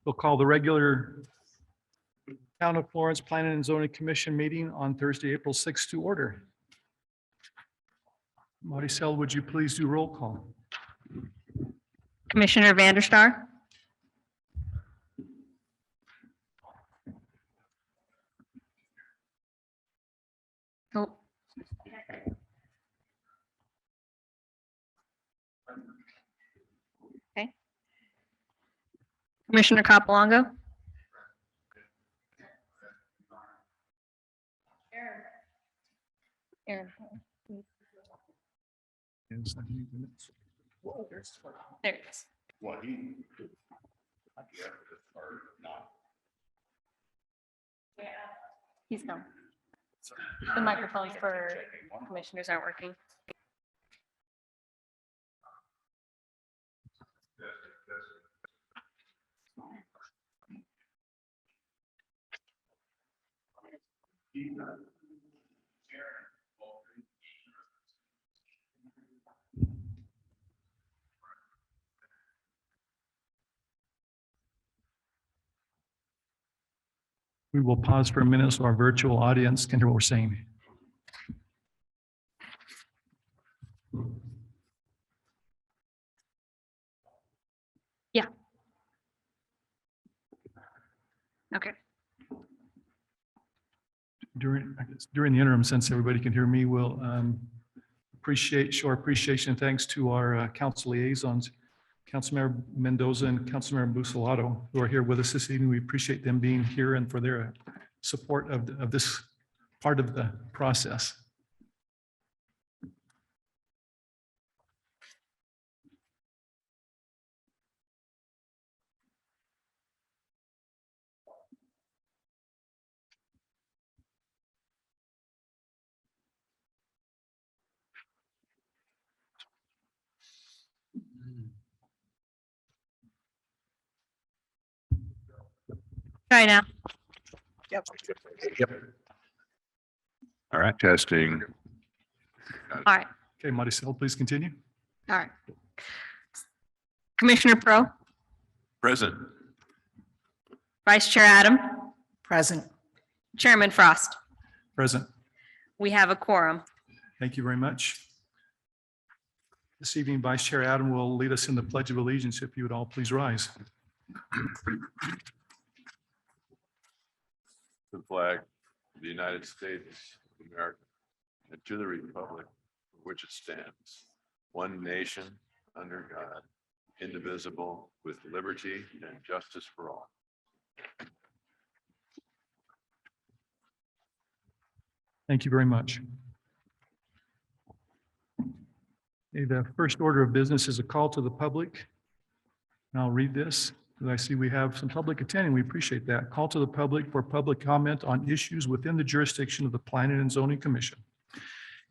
We'll call the regular Town of Florence Planning and Zoning Commission meeting on Thursday, April 6th to order. Maricel, would you please do roll call? Commissioner Vanderstar. Oh. Okay. Commissioner Capolongo. Aaron. There it is. What he? He's gone. The microphones for commissioners aren't working. We will pause for a minute so our virtual audience can hear what we're saying. Yeah. Okay. During the interim, since everybody can hear me, we'll show our appreciation and thanks to our council liaisons, Councilmember Mendoza and Councilmember Busolato, who are here with us this evening. We appreciate them being here and for their support of this part of the process. Try now. Yep. All right, testing. All right. Okay, Maricel, please continue. All right. Commissioner Pro, Present. Vice Chair Adam, Present. Chairman Frost. Present. We have a quorum. Thank you very much. This evening, Vice Chair Adam will lead us in the Pledge of Allegiance. If you would all please rise. The flag of the United States of America and to the republic for which it stands, one nation under God, indivisible, with liberty and justice for all. Thank you very much. Okay, the first order of business is a call to the public. And I'll read this. I see we have some public attending. We appreciate that. Call to the public for public comment on issues within the jurisdiction of the Planning and Zoning Commission.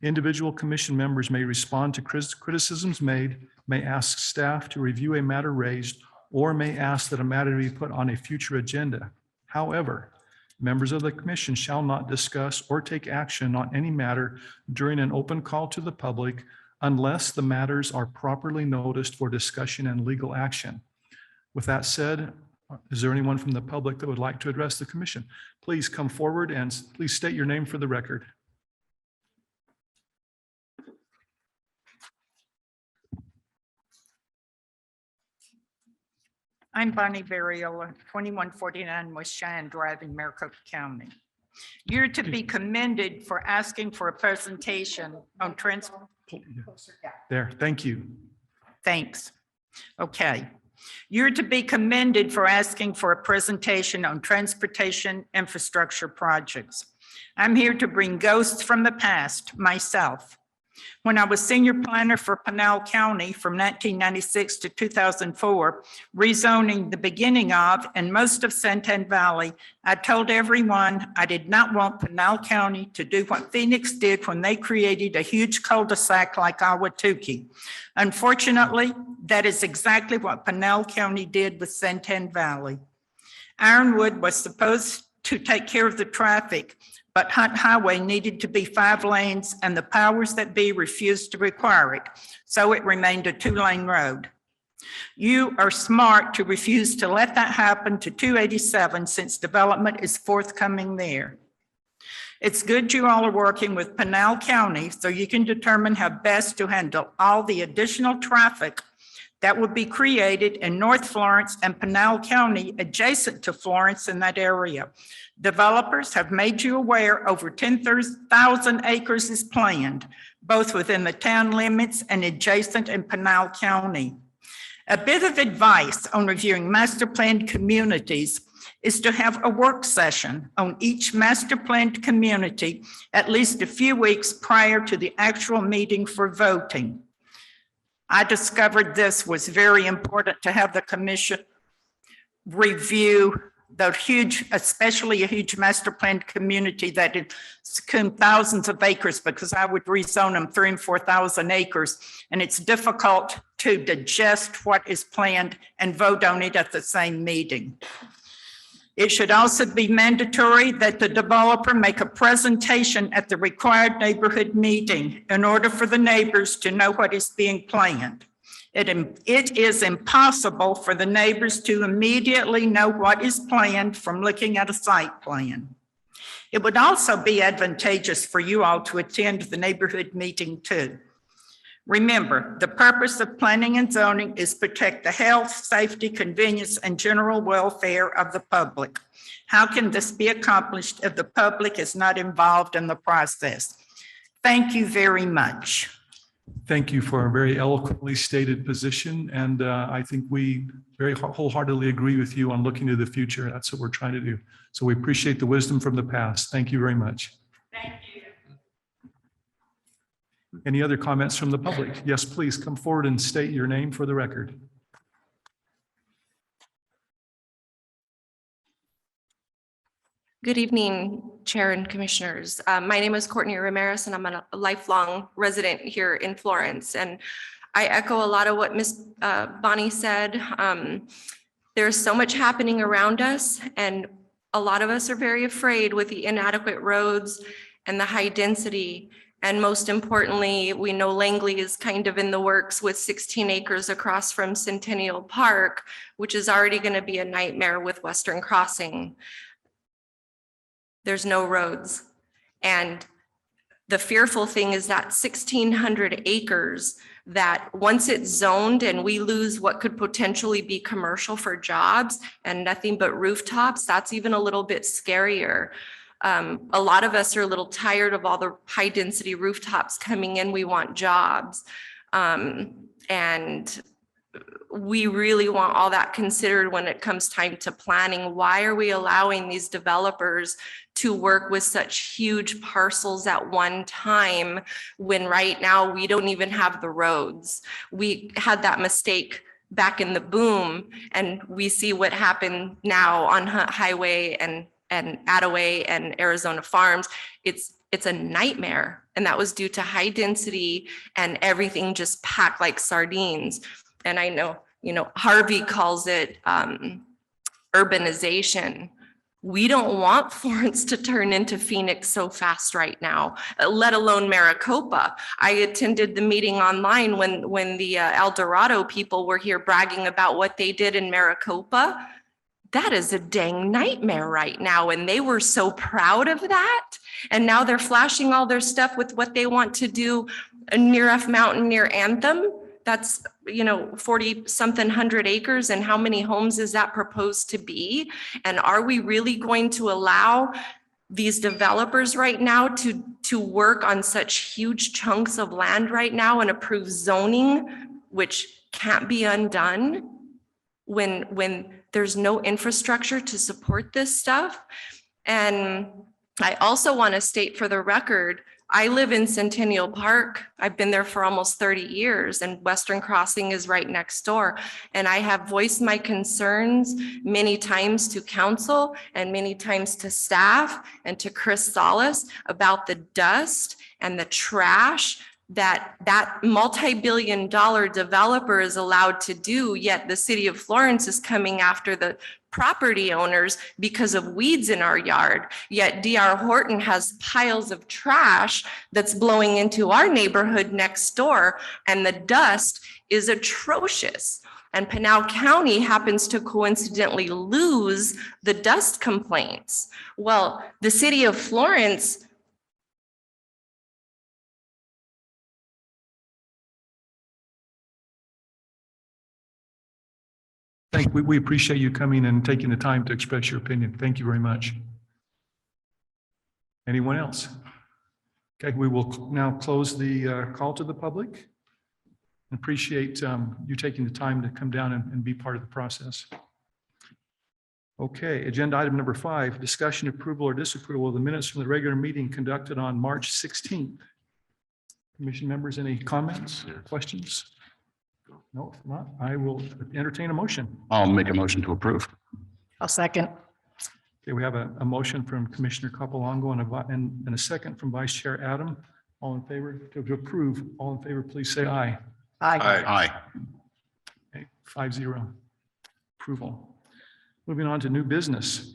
Individual commission members may respond to criticisms made, may ask staff to review a matter raised, or may ask that a matter be put on a future agenda. However, members of the commission shall not discuss or take action on any matter during an open call to the public unless the matters are properly noticed for discussion and legal action. With that said, is there anyone from the public that would like to address the commission? Please come forward and please state your name for the record. I'm Bonnie Variola, 2149 West Cheyenne Drive in Maricopa County. You're to be commended for asking for a presentation on There, thank you. Thanks. Okay. You're to be commended for asking for a presentation on transportation infrastructure projects. I'm here to bring ghosts from the past myself. When I was senior planner for Pinal County from 1996 to 2004, rezoning the beginning of and most of Santan Valley, I told everyone I did not want Pinal County to do what Phoenix did when they created a huge cul-de-sac like Ahwatukee. Unfortunately, that is exactly what Pinal County did with Santan Valley. Ironwood was supposed to take care of the traffic, but Hunt Highway needed to be 5 lanes and the powers that be refused to require it, so it remained a 2-lane road. You are smart to refuse to let that happen to 287 since development is forthcoming there. It's good you all are working with Pinal County so you can determine how best to handle all the additional traffic that would be created in North Florence and Pinal County adjacent to Florence in that area. Developers have made you aware over 10,000 acres is planned, both within the town limits and adjacent in Pinal County. A bit of advice on reviewing master planned communities is to have a work session on each master planned community at least a few weeks prior to the actual meeting for voting. I discovered this was very important to have the commission review the huge, especially a huge master planned community that is thousands of acres, because I would rezone them 3,000 and 4,000 acres. And it's difficult to digest what is planned and vote on it at the same meeting. It should also be mandatory that the developer make a presentation at the required neighborhood meeting in order for the neighbors to know what is being planned. It is impossible for the neighbors to immediately know what is planned from looking at a site plan. It would also be advantageous for you all to attend the neighborhood meeting too. Remember, the purpose of planning and zoning is protect the health, safety, convenience, and general welfare of the public. How can this be accomplished if the public is not involved in the process? Thank you very much. Thank you for a very eloquently stated position. And I think we very wholeheartedly agree with you on looking to the future. That's what we're trying to do. So we appreciate the wisdom from the past. Thank you very much. Thank you. Any other comments from the public? Yes, please come forward and state your name for the record. Good evening, Chair and Commissioners. My name is Courtney Ramirez, and I'm a lifelong resident here in Florence. And I echo a lot of what Ms. Bonnie said. There's so much happening around us, and a lot of us are very afraid with the inadequate roads and the high density. And most importantly, we know Langley is kind of in the works with 16 acres across from Centennial Park, which is already going to be a nightmare with Western Crossing. There's no roads. And the fearful thing is that 1,600 acres that once it's zoned and we lose what could potentially be commercial for jobs and nothing but rooftops, that's even a little bit scarier. A lot of us are a little tired of all the high density rooftops coming in. We want jobs. And we really want all that considered when it comes time to planning. Why are we allowing these developers to work with such huge parcels at one time when right now we don't even have the roads? We had that mistake back in the boom, and we see what happened now on Hunt Highway and Attaway and Arizona Farms. It's a nightmare, and that was due to high density and everything just packed like sardines. And I know, Harvey calls it urbanization. We don't want Florence to turn into Phoenix so fast right now, let alone Maricopa. I attended the meeting online when the El Dorado people were here bragging about what they did in Maricopa. That is a dang nightmare right now. And they were so proud of that. And now they're flashing all their stuff with what they want to do near F Mountain, near Anthem. That's, 40 something hundred acres. And how many homes is that proposed to be? And are we really going to allow these developers right now to work on such huge chunks of land right now and approve zoning, which can't be undone when there's no infrastructure to support this stuff? And I also want to state for the record, I live in Centennial Park. I've been there for almost 30 years, and Western Crossing is right next door. And I have voiced my concerns many times to council and many times to staff and to Chris Salas about the dust and the trash that multi-billion-dollar developer is allowed to do, yet the city of Florence is coming after the property owners because of weeds in our yard. Yet D.R. Horton has piles of trash that's blowing into our neighborhood next door, and the dust is atrocious. And Pinal County happens to coincidentally lose the dust complaints. Well, the city of Florence We appreciate you coming and taking the time to express your opinion. Thank you very much. Anyone else? Okay, we will now close the call to the public. Appreciate you taking the time to come down and be part of the process. Okay, agenda item number 5, discussion, approval, or disapproval of the minutes from the regular meeting conducted on March 16th. Commission members, any comments, questions? No, if not, I will entertain a motion. I'll make a motion to approve. I'll second. Okay, we have a motion from Commissioner Capelongo and a second from Vice Chair Adam. All in favor to approve, all in favor, please say aye. Aye. Aye. Okay, 5-0 approval. Moving on to new business.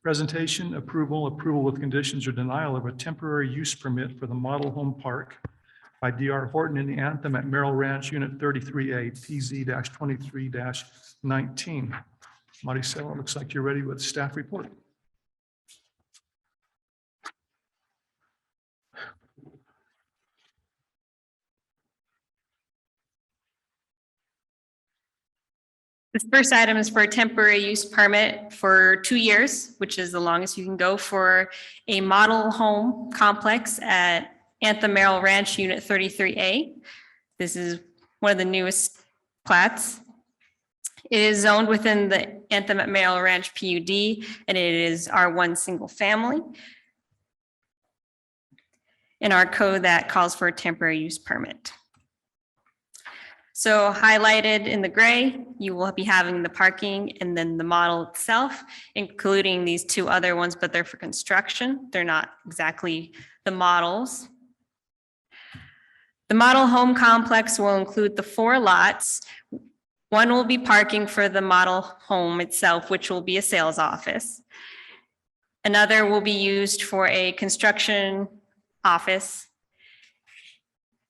Presentation, approval with conditions or denial of a temporary use permit for the model home park by D.R. Horton in the Anthem at Merrill Ranch, Unit 33A, PZ-23-19. Maricela, it looks like you're ready with staff report. This first item is for a temporary use permit for 2 years, which is the longest you can go for a model home complex at Anthem Merrill Ranch, Unit 33A. This is one of the newest plats. It is zoned within the Anthem at Merrill Ranch PUD, and it is R1 single family. In our code that calls for a temporary use permit. So highlighted in the gray, you will be having the parking and then the model itself, including these 2 other ones, but they're for construction. They're not exactly the models. The model home complex will include the 4 lots. One will be parking for the model home itself, which will be a sales office. Another will be used for a construction office.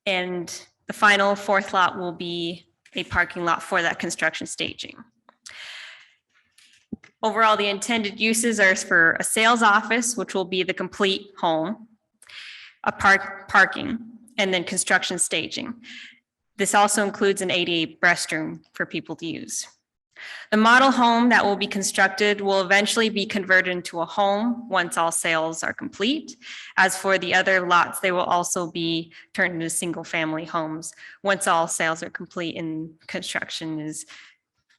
And the final 4th lot will be a parking lot for that construction staging. Overall, the intended uses are for a sales office, which will be the complete home, a parking, and then construction staging. This also includes an ADA restroom for people to use. The model home that will be constructed will eventually be converted into a home once all sales are complete. As for the other lots, they will also be turned into single-family homes once all sales are complete and construction is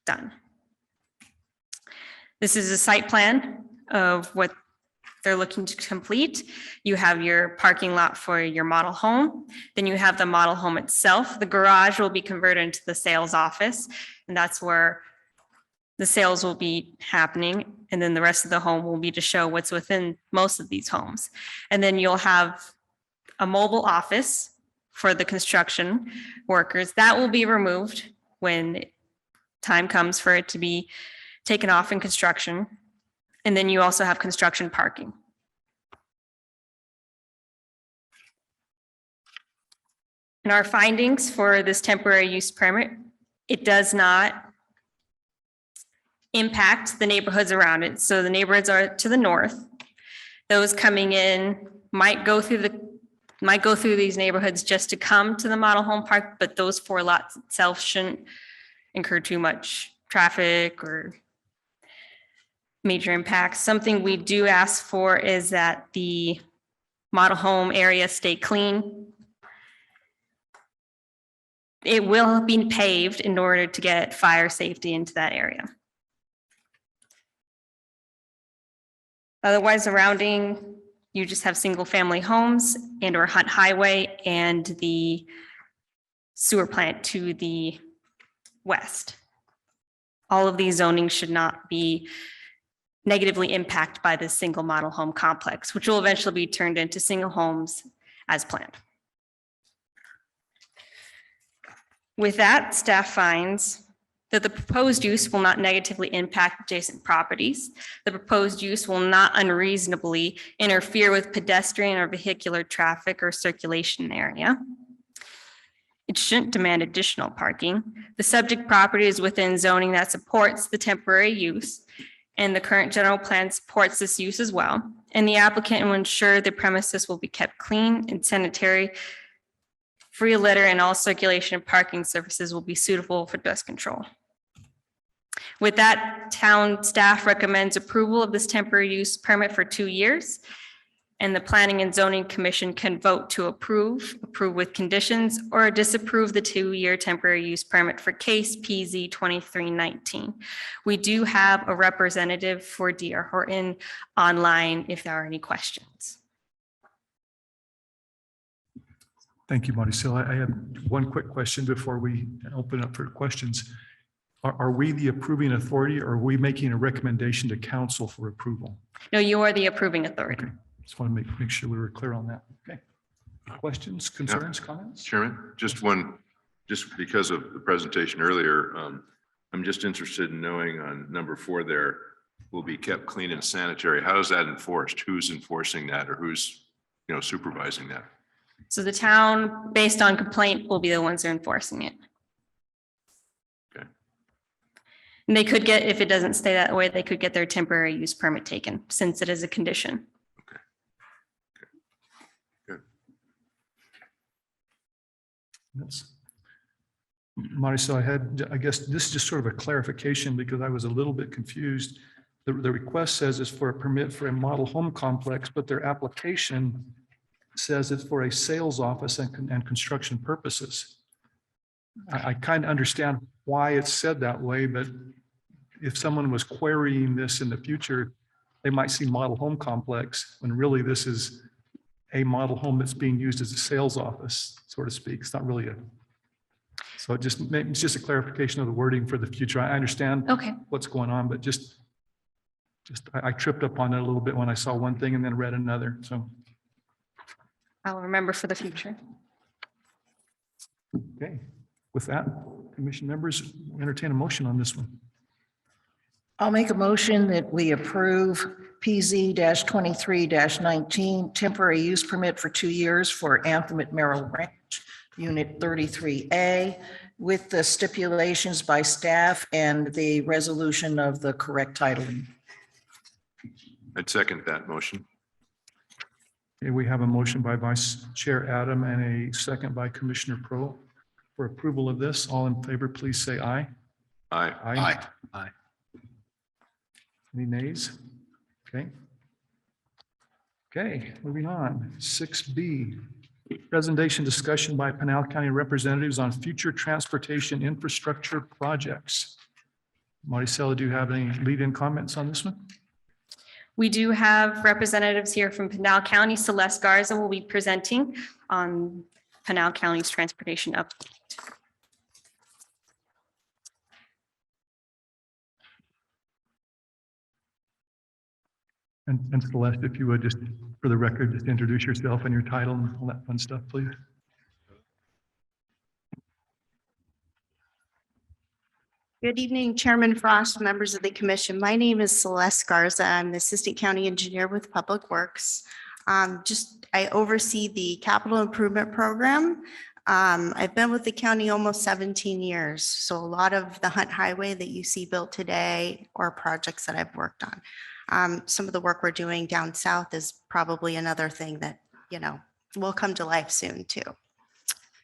done. This is a site plan of what they're looking to complete. You have your parking lot for your model home. Then you have the model home itself. The garage will be converted into the sales office, and that's where the sales will be happening. And then the rest of the home will be to show what's within most of these homes. And then you'll have a mobile office for the construction workers. That will be removed when time comes for it to be taken off in construction. And then you also have construction parking. In our findings for this temporary use permit, it does not impact the neighborhoods around it. So the neighborhoods are to the north. Those coming in might go through these neighborhoods just to come to the model home park, but those 4 lots itself shouldn't incur too much traffic or major impacts. Something we do ask for is that the model home area stay clean. It will be paved in order to get fire safety into that area. Otherwise, surrounding, you just have single family homes and or Hunt Highway and the sewer plant to the west. All of these zonings should not be negatively impacted by this single model home complex, which will eventually be turned into single homes as planned. With that, staff finds that the proposed use will not negatively impact adjacent properties. The proposed use will not unreasonably interfere with pedestrian or vehicular traffic or circulation area. It shouldn't demand additional parking. The subject property is within zoning that supports the temporary use, and the current general plan supports this use as well. And the applicant will ensure the premises will be kept clean and sanitary, free of litter, and all circulation of parking surfaces will be suitable for dust control. With that, town staff recommends approval of this temporary use permit for 2 years. And the Planning and Zoning Commission can vote to approve with conditions, or disapprove the 2-year temporary use permit for case PZ 2319. We do have a representative for D.R. Horton online if there are any questions. Thank you, Maricel. I have one quick question before we open up for questions. Are we the approving authority, or are we making a recommendation to council for approval? No, you are the approving authority. Okay. Just want to make sure we were clear on that. Okay. Questions, concerns, comments? Chairman, just one, just because of the presentation earlier, I'm just interested in knowing on number 4 there, will be kept clean and sanitary. How is that enforced? Who's enforcing that, or who's, supervising that? So the town, based on complaint, will be the ones who are enforcing it. Okay. And they could get, if it doesn't stay that way, they could get their temporary use permit taken, since it is a condition. Yes. Maricel, I guess this is just sort of a clarification because I was a little bit confused. The request says it's for a permit for a model home complex, but their application says it's for a sales office and construction purposes. I kind of understand why it's said that way, but if someone was querying this in the future, they might see model home complex when really this is a model home that's being used as a sales office, so to speak. It's not really so it's just a clarification of the wording for the future. I understand what's going on, but I tripped up on it a little bit when I saw one thing and then read another. So I'll remember for the future. okay, with that, commission members, entertain a motion on this one. I'll make a motion that we approve PZ-23-19 temporary use permit for 2 years for Anthem at Merrill Ranch, Unit 33A, with the stipulations by staff and the resolution of the correct titling. I'd second that motion. Okay, we have a motion by Vice Chair Adam and a second by Commissioner Pro for approval of this. All in favor, please say aye. Aye. Aye. Any nays? Okay. Okay, moving on. 6B, presentation discussion by Pinal County representatives on future transportation infrastructure projects. Maricela, do you have any lead-in comments on this one? We do have representatives here from Pinal County. Celeste Garza will be presenting on Pinal County's transportation update. And Celeste, if you would just, for the record, just introduce yourself and your title and all that fun stuff, please. Good evening, Chairman Frost, members of the commission. My name is Celeste Garza. I'm the Assistant County Engineer with Public Works. I oversee the capital improvement program. I've been with the county almost 17 years. So a lot of the Hunt Highway that you see built today are projects that I've worked on. Some of the work we're doing down south is probably another thing that, will come to life soon too.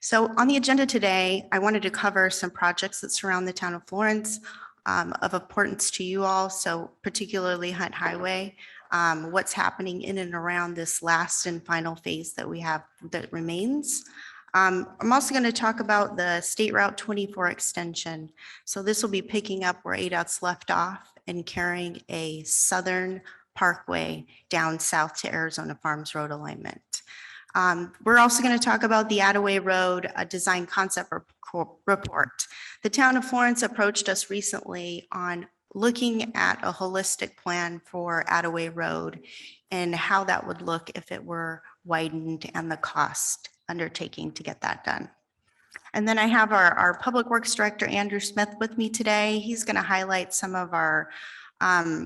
So on the agenda today, I wanted to cover some projects that surround the town of Florence of importance to you all. So particularly Hunt Highway, what's happening in and around this last and final phase that we have that remains. I'm also going to talk about the State Route 24 extension. So this will be picking up where ADOT's left off and carrying a southern parkway down south to Arizona Farms Road alignment. We're also going to talk about the Attaway Road design concept report. The town of Florence approached us recently on looking at a holistic plan for Attaway Road and how that would look if it were widened and the cost undertaking to get that done. And then I have our Public Works Director, Andrew Smith, with me today. He's going to highlight some of our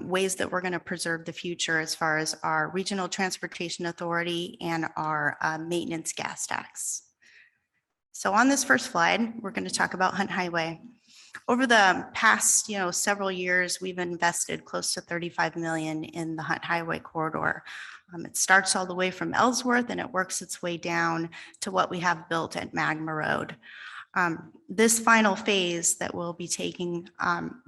ways that we're going to preserve the future as far as our Regional Transportation Authority and our maintenance gas tax. So on this first slide, we're going to talk about Hunt Highway. Over the past, several years, we've invested close to 35 million in the Hunt Highway corridor. It starts all the way from Ellsworth and it works its way down to what we have built at Magma Road. This final phase that we'll be taking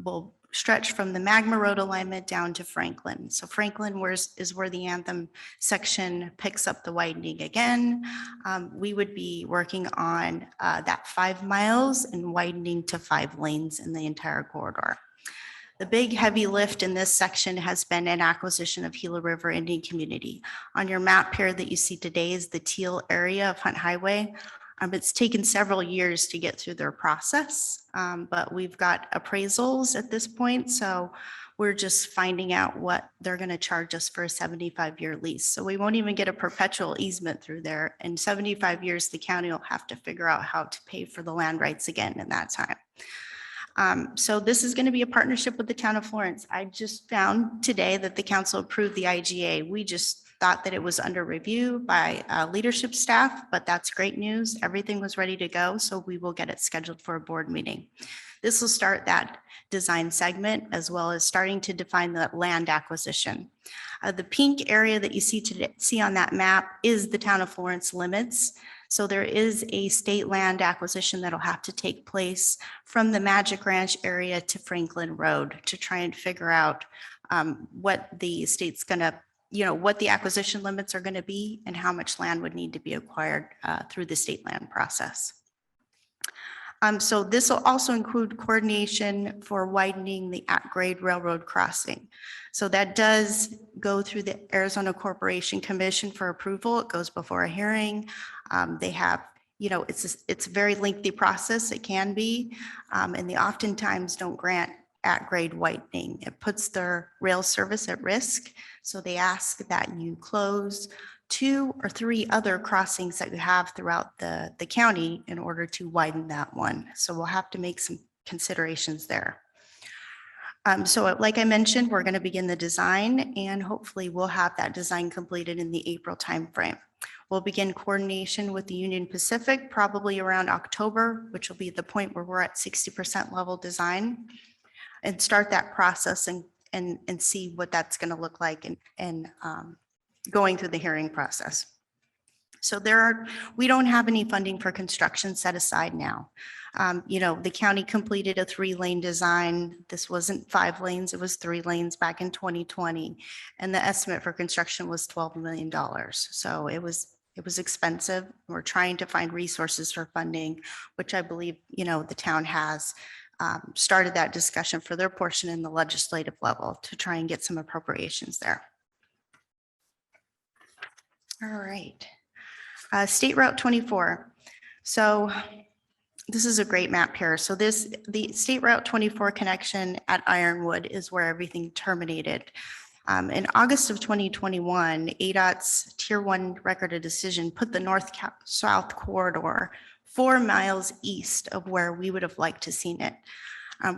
will stretch from the Magma Road alignment down to Franklin. So Franklin is where the Anthem section picks up the widening again. We would be working on that 5 miles and widening to 5 lanes in the entire corridor. The big heavy lift in this section has been an acquisition of Gila River Indian Community. On your map here that you see today is the teal area of Hunt Highway. It's taken several years to get through their process, but we've got appraisals at this point. So we're just finding out what they're going to charge us for a 75-year lease. So we won't even get a perpetual easement through there. In 75 years, the county will have to figure out how to pay for the land rights again in that time. So this is going to be a partnership with the town of Florence. I just found today that the council approved the IGA. We just thought that it was under review by leadership staff, but that's great news. Everything was ready to go, so we will get it scheduled for a board meeting. This will start that design segment as well as starting to define the land acquisition. The pink area that you see on that map is the town of Florence limits. So there is a state land acquisition that'll have to take place from the Magic Ranch area to Franklin Road to try and figure out what the state's gonna, what the acquisition limits are gonna be and how much land would need to be acquired through the state land process. So this will also include coordination for widening the at-grade railroad crossing. So that does go through the Arizona Corporation Commission for approval. It goes before a hearing. They have, it's a very lengthy process. It can be, and they oftentimes don't grant at-grade widening. It puts their rail service at risk. So they ask that you close 2 or 3 other crossings that you have throughout the county in order to widen that one. So we'll have to make some considerations there. So like I mentioned, we're going to begin the design and hopefully we'll have that design completed in the April timeframe. We'll begin coordination with the Union Pacific probably around October, which will be the point where we're at 60% level design, and start that process and see what that's going to look like and going through the hearing process. So we don't have any funding for construction set aside now. The county completed a 3-lane design. This wasn't 5 lanes, it was 3 lanes back in 2020. And the estimate for construction was $12 million. So it was expensive. We're trying to find resources for funding, which I believe, the town has started that discussion for their portion in the legislative level to try and get some appropriations there. All right. State Route 24. So this is a great map here. So the State Route 24 connection at Ironwood is where everything terminated. In August of 2021, ADOT's Tier 1 record of decision put the north-south corridor 4 miles east of where we would have liked to seen it.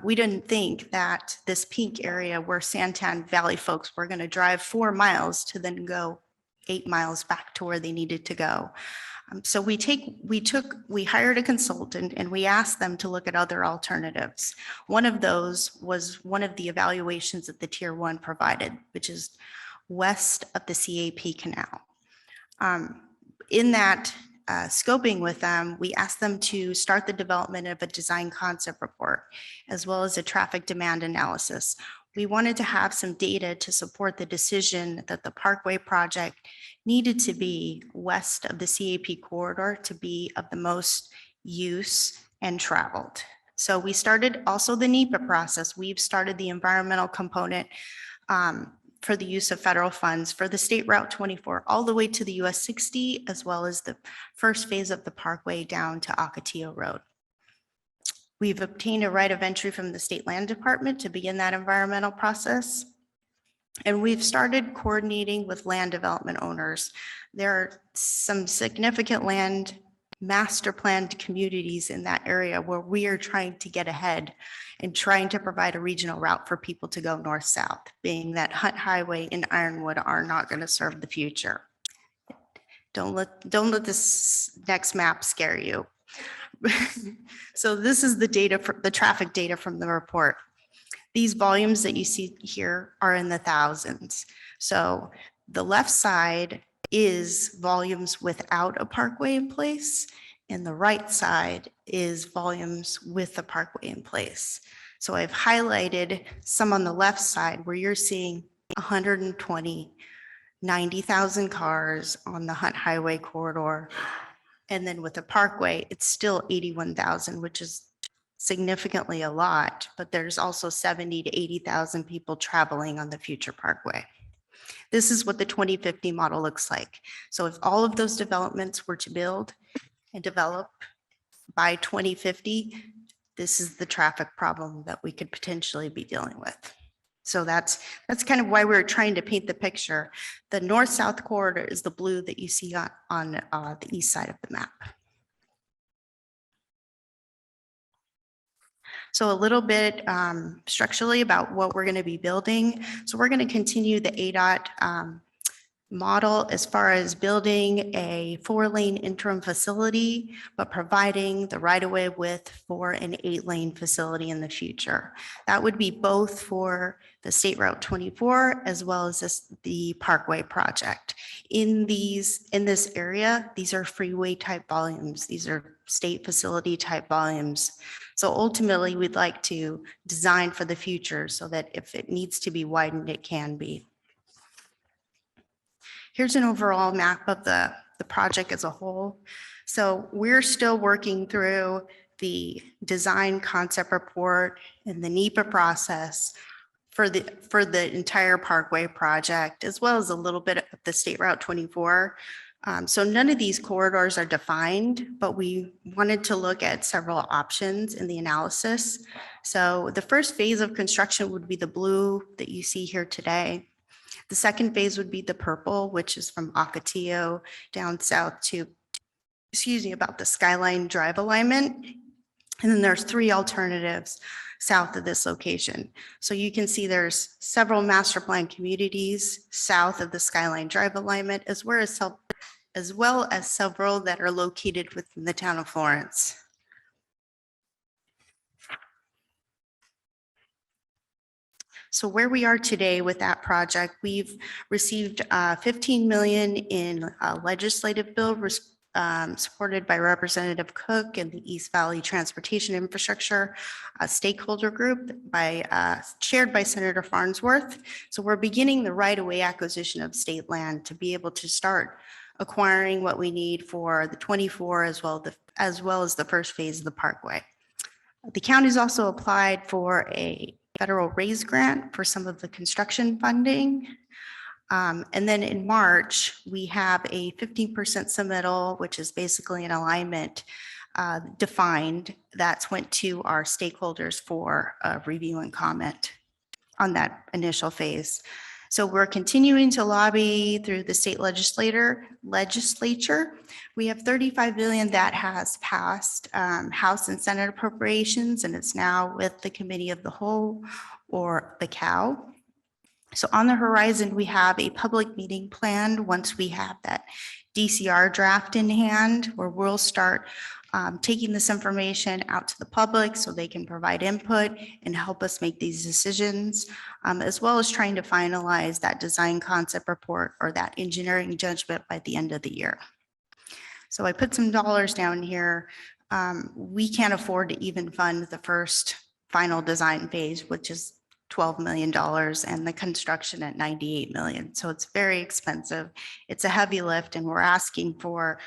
We didn't think that this pink area where Santan Valley folks were going to drive 4 miles to then go 8 miles back to where they needed to go. So we hired a consultant and we asked them to look at other alternatives. One of those was one of the evaluations that the Tier 1 provided, which is west of the CAP canal. In that scoping with them, we asked them to start the development of a design concept report, as well as a traffic demand analysis. We wanted to have some data to support the decision that the Parkway project needed to be west of the CAP corridor to be of the most use and traveled. So we started also the NEPA process. We've started the environmental component for the use of federal funds for the State Route 24 all the way to the US 60, as well as the first phase of the Parkway down to Ocotillo Road. We've obtained a right of entry from the State Land Department to begin that environmental process. And we've started coordinating with land development owners. There are some significant land master planned communities in that area where we are trying to get ahead and trying to provide a regional route for people to go north-south, being that Hunt Highway and Ironwood are not going to serve the future. Don't let this next map scare you. So this is the data, for the traffic data from the report. These volumes that you see here are in the thousands. So the left side is volumes without a parkway in place, and the right side is volumes with a parkway in place. So I've highlighted some on the left side where you're seeing 120, 90,000 cars on the Hunt Highway corridor. And then with the parkway, it's still 81,000, which is significantly a lot, but there's also 70 to 80,000 people traveling on the future parkway. This is what the 2050 model looks like. So if all of those developments were to build and develop by 2050, this is the traffic problem that we could potentially be dealing with. So that's kind of why we're trying to paint the picture. The north-south corridor is the blue that you see on the east side of the map. So a little bit structurally about what we're going to be building. So we're going to continue the ADOT model as far as building a 4-lane interim facility, but providing the right-of-way width for an 8-lane facility in the future. That would be both for the State Route 24 as well as the Parkway project. In this area, these are freeway type volumes. These are state facility type volumes. So ultimately, we'd like to design for the future so that if it needs to be widened, it can be. Here's an overall map of the project as a whole. So we're still working through the design concept report and the NEPA process for the entire Parkway project, as well as a little bit of the State Route 24. So none of these corridors are defined, but we wanted to look at several options in the analysis. So the first phase of construction would be the blue that you see here today. The second phase would be the purple, which is from Ocotillo down south to, about the Skyline Drive alignment. And then there's 3 alternatives south of this location. So you can see there's several master plan communities south of the Skyline Drive alignment, as well as several that are located within the town of Florence. So where we are today with that project, we've received 15 million in a legislative bill supported by Representative Cook and the East Valley Transportation Infrastructure stakeholder group chaired by Senator Farnsworth. So we're beginning the right-of-way acquisition of state land to be able to start acquiring what we need for the 24 as well as the first phase of the Parkway. The county's also applied for a federal raise grant for some of the construction funding. And then in March, we have a 15% submittal, which is basically an alignment defined that's went to our stakeholders for review and comment on that initial phase. So we're continuing to lobby through the state legislature. We have 35 billion that has passed House and Senate appropriations, and it's now with the Committee of the Whole, or the COW. So on the horizon, we have a public meeting planned once we have that DCR draft in hand, where we'll start taking this information out to the public so they can provide input and help us make these decisions, as well as trying to finalize that design concept report or that engineering judgment by the end of the year. So I put some dollars down here. We can't afford to even fund the first final design phase, which is $12 million, and the construction at 98 million. So it's very expensive. It's a heavy lift, and we're asking for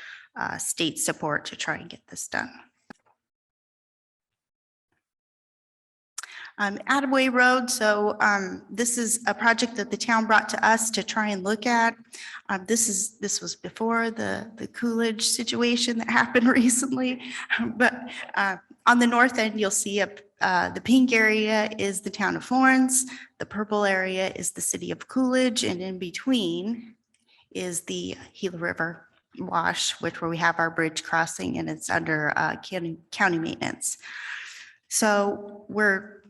state support to try and get this done. Attaway Road. So this is a project that the town brought to us to try and look at. This was before the Coolidge situation that happened recently. But on the north end, you'll see the pink area is the town of Florence. The purple area is the city of Coolidge. And in between is the Gila River wash, where we have our bridge crossing, and it's under county maintenance. So we're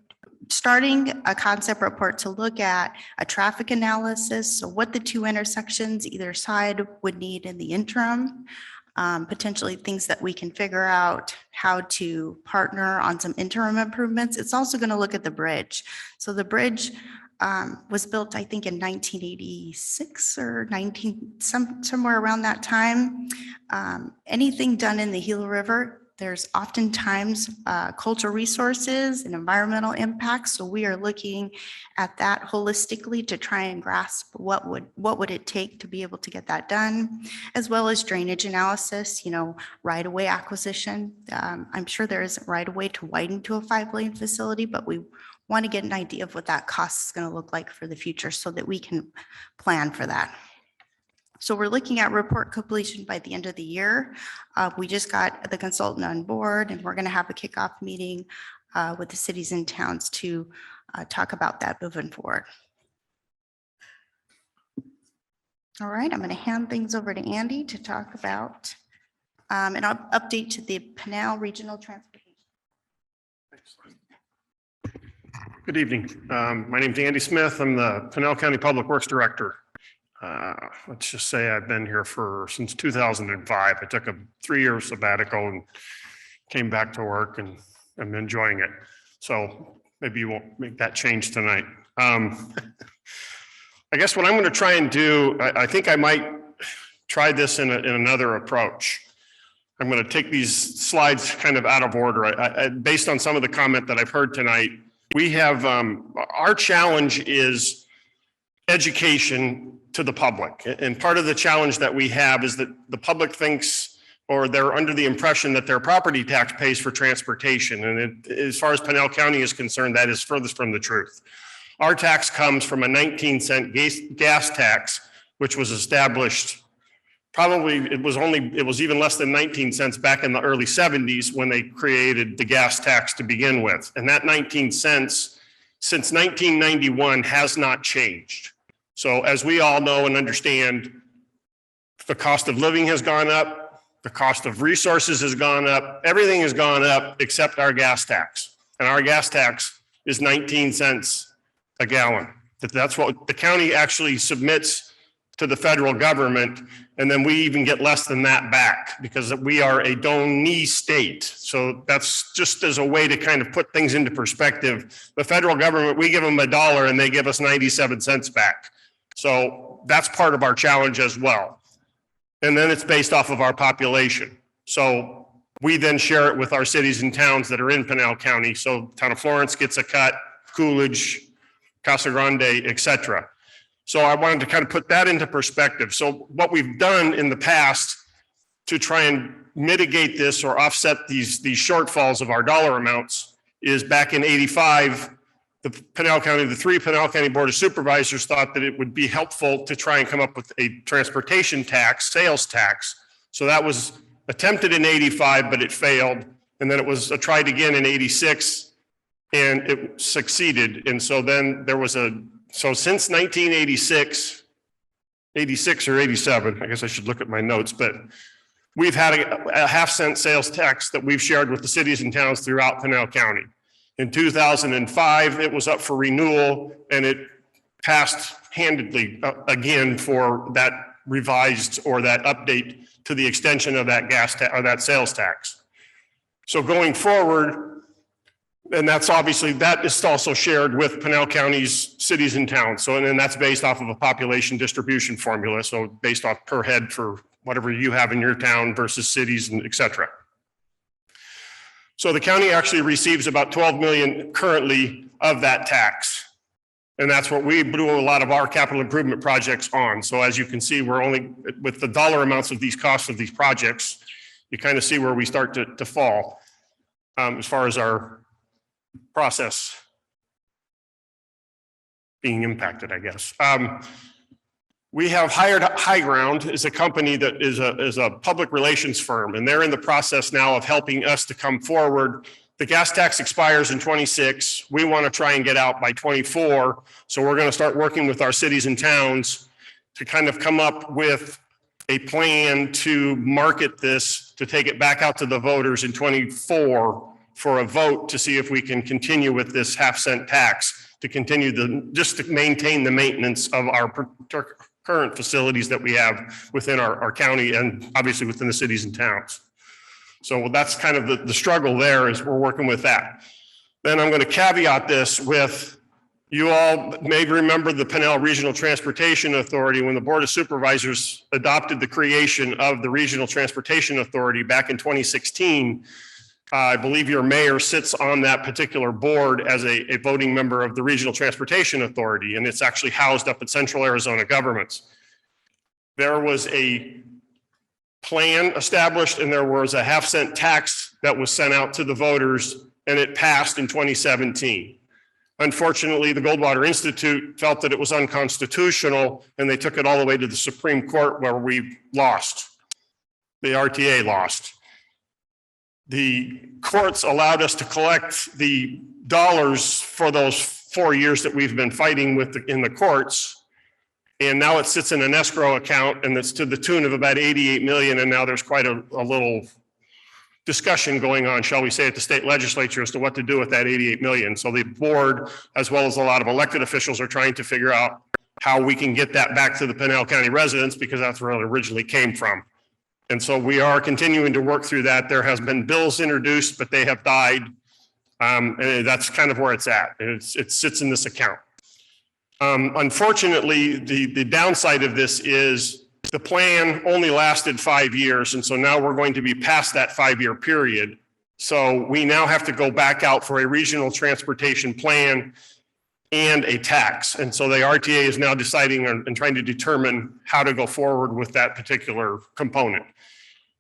starting a concept report to look at a traffic analysis. So what the 2 intersections either side would need in the interim, potentially things that we can figure out how to partner on some interim improvements. It's also going to look at the bridge. So the bridge was built, I think, in 1986 or somewhere around that time. Anything done in the Gila River, there's oftentimes cultural resources and environmental impacts. So we are looking at that holistically to try and grasp what would it take to be able to get that done, as well as drainage analysis, right-of-way acquisition. I'm sure there isn't right-of-way to widen to a 5-lane facility, but we want to get an idea of what that cost is going to look like for the future so that we can plan for that. So we're looking at report completion by the end of the year. We just got the consultant on board, and we're going to have a kickoff meeting with the cities and towns to talk about that moving forward. All right, I'm going to hand things over to Andy to talk about an update to the Pinal Regional Transportation. Good evening. My name's Andy Smith. I'm the Pinal County Public Works Director. Let's just say I've been here since 2005. I took a 3-year sabbatical and came back to work, and I'm enjoying it. So maybe you won't make that change tonight. I guess what I'm going to try and do, I think I might try this in another approach. I'm going to take these slides kind of out of order. Based on some of the comment that I've heard tonight, we have, our challenge is education to the public. And part of the challenge that we have is that the public thinks, or they're under the impression that their property tax pays for transportation. And as far as Pinal County is concerned, that is furthest from the truth. Our tax comes from a 19-cent gas tax, which was established probably, it was even less than 19 cents back in the early 70s when they created the gas tax to begin with. And that 19 cents since 1991 has not changed. So as we all know and understand, the cost of living has gone up, the cost of resources has gone up, everything has gone up except our gas tax. And our gas tax is 19 cents a gallon. That's what the county actually submits to the federal government. And then we even get less than that back because we are a donee state. So that's just as a way to kind of put things into perspective. The federal government, we give them $1 and they give us 97 cents back. So that's part of our challenge as well. And then it's based off of our population. So we then share it with our cities and towns that are in Pinal County. So town of Florence gets a cut, Coolidge, Casa Grande, et cetera. So I wanted to kind of put that into perspective. So what we've done in the past to try and mitigate this or offset these shortfalls of our dollar amounts is back in 85, the three Pinal County Board of Supervisors thought that it would be helpful to try and come up with a transportation tax, sales tax. So that was attempted in 85, but it failed. And then it was tried again in 86 and it succeeded. And so then there was so since 1986, 86 or 87, I guess I should look at my notes, but we've had a half-cent sales tax that we've shared with the cities and towns throughout Pinal County. In 2005, it was up for renewal and it passed handedly again for that revised or that update to the extension of that or that sales tax. So going forward, and that's obviously, that is also shared with Pinal County's cities and towns. So, and then that's based off of a population distribution formula. So based off per head for whatever you have in your town versus cities and et cetera. So the county actually receives about 12 million currently of that tax. And that's what we do a lot of our capital improvement projects on. So as you can see, we're only with the dollar amounts of these costs of these projects, you kind of see where we start to fall as far as our process being impacted, I guess. We have hired High Ground as a company that is a public relations firm, and they're in the process now of helping us to come forward. The gas tax expires in 26. We want to try and get out by 24. So we're going to start working with our cities and towns to kind of come up with a plan to market this, to take it back out to the voters in 24 for a vote to see if we can continue with this half-cent tax to continue just to maintain the maintenance of our current facilities that we have within our county and obviously within the cities and towns. So that's kind of the struggle there, is we're working with that. Then I'm going to caveat this with, you all may remember the Pinell Regional Transportation Authority. When the Board of Supervisors adopted the creation of the Regional Transportation Authority back in 2016, I believe your mayor sits on that particular board as a voting member of the Regional Transportation Authority, and it's actually housed up at Central Arizona Governments. There was a plan established and there was a half-cent tax that was sent out to the voters, and it passed in 2017. Unfortunately, the Goldwater Institute felt that it was unconstitutional, and they took it all the way to the Supreme Court, where we lost. The RTA lost. The courts allowed us to collect the dollars for those 4 years that we've been fighting with in the courts. And now it sits in an escrow account, and it's to the tune of about 88 million. And now there's quite a little discussion going on, shall we say, at the state legislature as to what to do with that 88 million. So the board, as well as a lot of elected officials, are trying to figure out how we can get that back to the Pinell County residents, because that's where it originally came from. And so we are continuing to work through that. There has been bills introduced, but they have died. And that's kind of where it's at. It sits in this account. Unfortunately, the downside of this is the plan only lasted 5 years. And so now we're going to be past that 5-year period. So we now have to go back out for a regional transportation plan and a tax. And so the RTA is now deciding and trying to determine how to go forward with that particular component.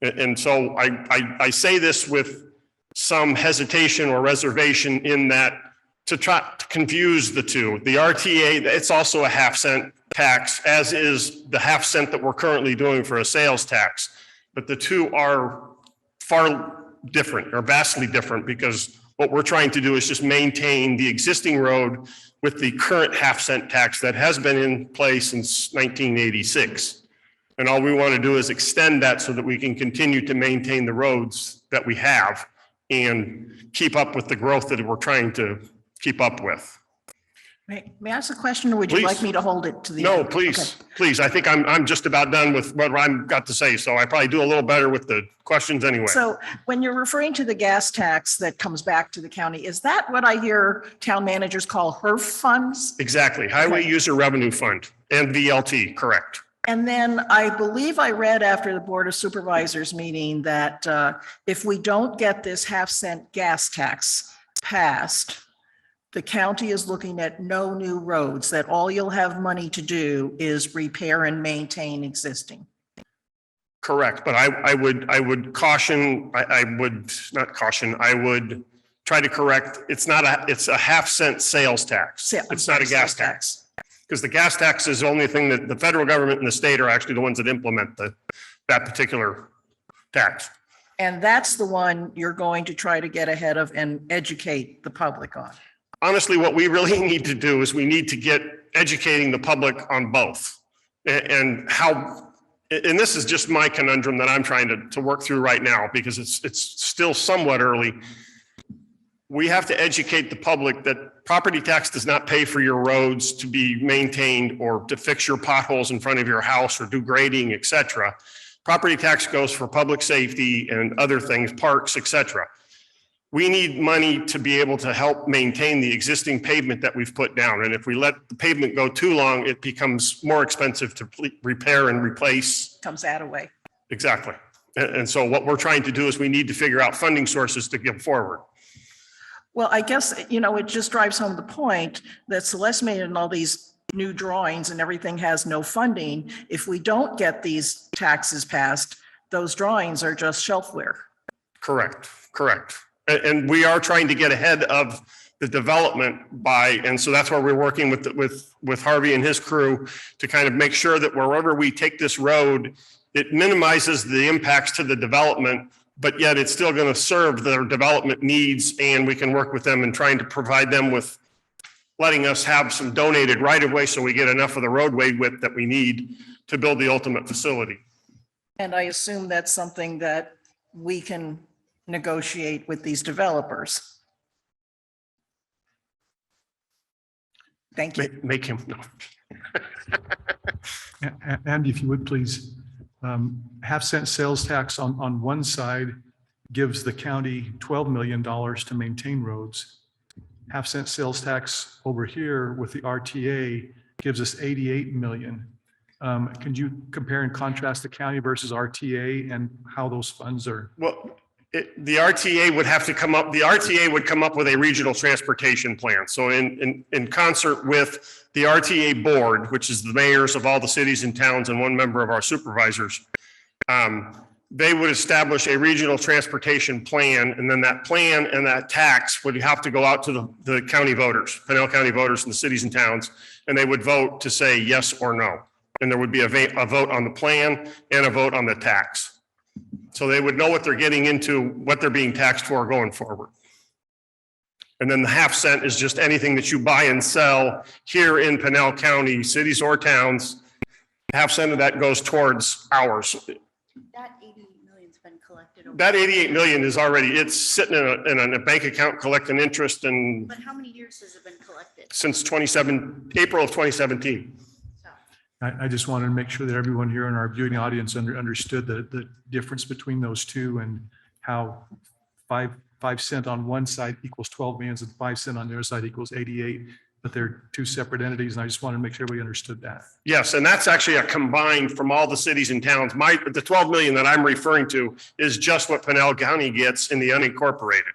And so I say this with some hesitation or reservation, in that to try to confuse the two. The RTA, it's also a half-cent tax, as is the half-cent that we're currently doing for a sales tax. But the two are far different, or vastly different, because what we're trying to do is just maintain the existing road with the current half-cent tax that has been in place since 1986. And all we want to do is extend that so that we can continue to maintain the roads that we have and keep up with the growth that we're trying to keep up with. May I ask a question, or would you Please. like me to hold it to the No, end? please, Okay. please. I think I'm just about done with what I've got to say. So I probably do a little better with the questions anyway. So when you're referring to the gas tax that comes back to the county, is that what I hear town managers call HERF funds? Exactly. Highway Okay. User Revenue Fund and VLT, correct. And then I believe I read after the Board of Supervisors meeting that if we don't get this half-cent gas tax passed, the county is looking at no new roads, that all you'll have money to do is repair and maintain existing. Correct. But I would caution, I would not caution, I would try to correct. It's a half-cent sales tax. It's not a gas tax. Because the gas tax is the only thing that the federal government and the state are actually the ones that implement that particular tax. And that's the one you're going to try to get ahead of and educate the public on. Honestly, what we really need to do is we need to get educating the public on both. And this is just my conundrum that I'm trying to work through right now, because it's still somewhat early. We have to educate the public that property tax does not pay for your roads to be maintained or to fix your potholes in front of your house or do grading, et cetera. Property tax goes for public safety and other things, parks, et cetera. We need money to be able to help maintain the existing pavement that we've put down. And if we let the pavement go too long, it becomes more expensive to repair and replace. Comes that away. Exactly. And so what we're trying to do is we need to figure out funding sources to give forward. Well, I guess, it just drives home the point that Celeste made in all these new drawings and everything has no funding. If we don't get these taxes passed, those drawings are just shelfware. Correct. And we are trying to get ahead of the development and so that's why we're working with Harvey and his crew to kind of make sure that wherever we take this road, it minimizes the impacts to the development, but yet it's still going to serve their development needs, and we can work with them and trying to provide them with letting us have some donated right of way so we get enough of the roadway width that we need to build the ultimate facility. And I assume that's something that we can negotiate with these developers. Thank you. Make him, no. And if you would please, half-cent sales tax on one side gives the county $12 million to maintain roads. Half-cent sales tax over here with the RTA gives us 88 million. Can you compare and contrast the county versus RTA and how those funds are? Well, the RTA would have to come up, the RTA would come up with a regional transportation plan. So in concert with the RTA board, which is the mayors of all the cities and towns and one member of our supervisors, they would establish a regional transportation plan, and then that plan and that tax would have to go out to the county voters, Pinell County voters in the cities and towns, and they would vote to say yes or no. And there would be a vote on the plan and a vote on the tax. So they would know what they're getting into, what they're being taxed for going forward. And then the half cent is just anything that you buy and sell here in Pinell County, cities or towns. Half cent of that goes towards ours. That 88 million's been collected. That 88 million is already, it's sitting in a bank account collecting interest, and But how many years has it been collected? since April of 2017. I just wanted to make sure that everyone here in our viewing audience understood the difference between those two and how 5 cent on one side equals 12 million and 5 cent on the other side equals 88, but they're two separate entities. And I just wanted to make sure we understood that. Yes, and that's actually a combined from all the cities and towns. The 12 million that I'm referring to is just what Pinell County gets in the unincorporated.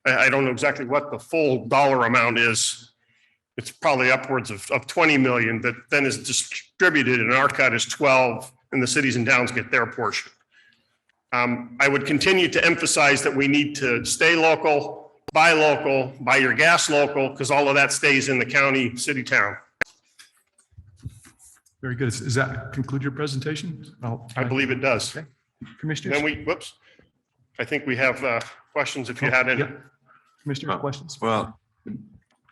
I don't know exactly what the full dollar amount is. It's probably upwards of 20 million that then is distributed, and our cut is 12, and the cities and towns get their portion. I would continue to emphasize that we need to stay local, buy your gas local, because all of that stays in the county, city, town. Very good. Does that conclude your presentation? I believe it does. Okay. Commissioners? Then I think we have questions if you had any. Yeah. Commissioner, questions? Well,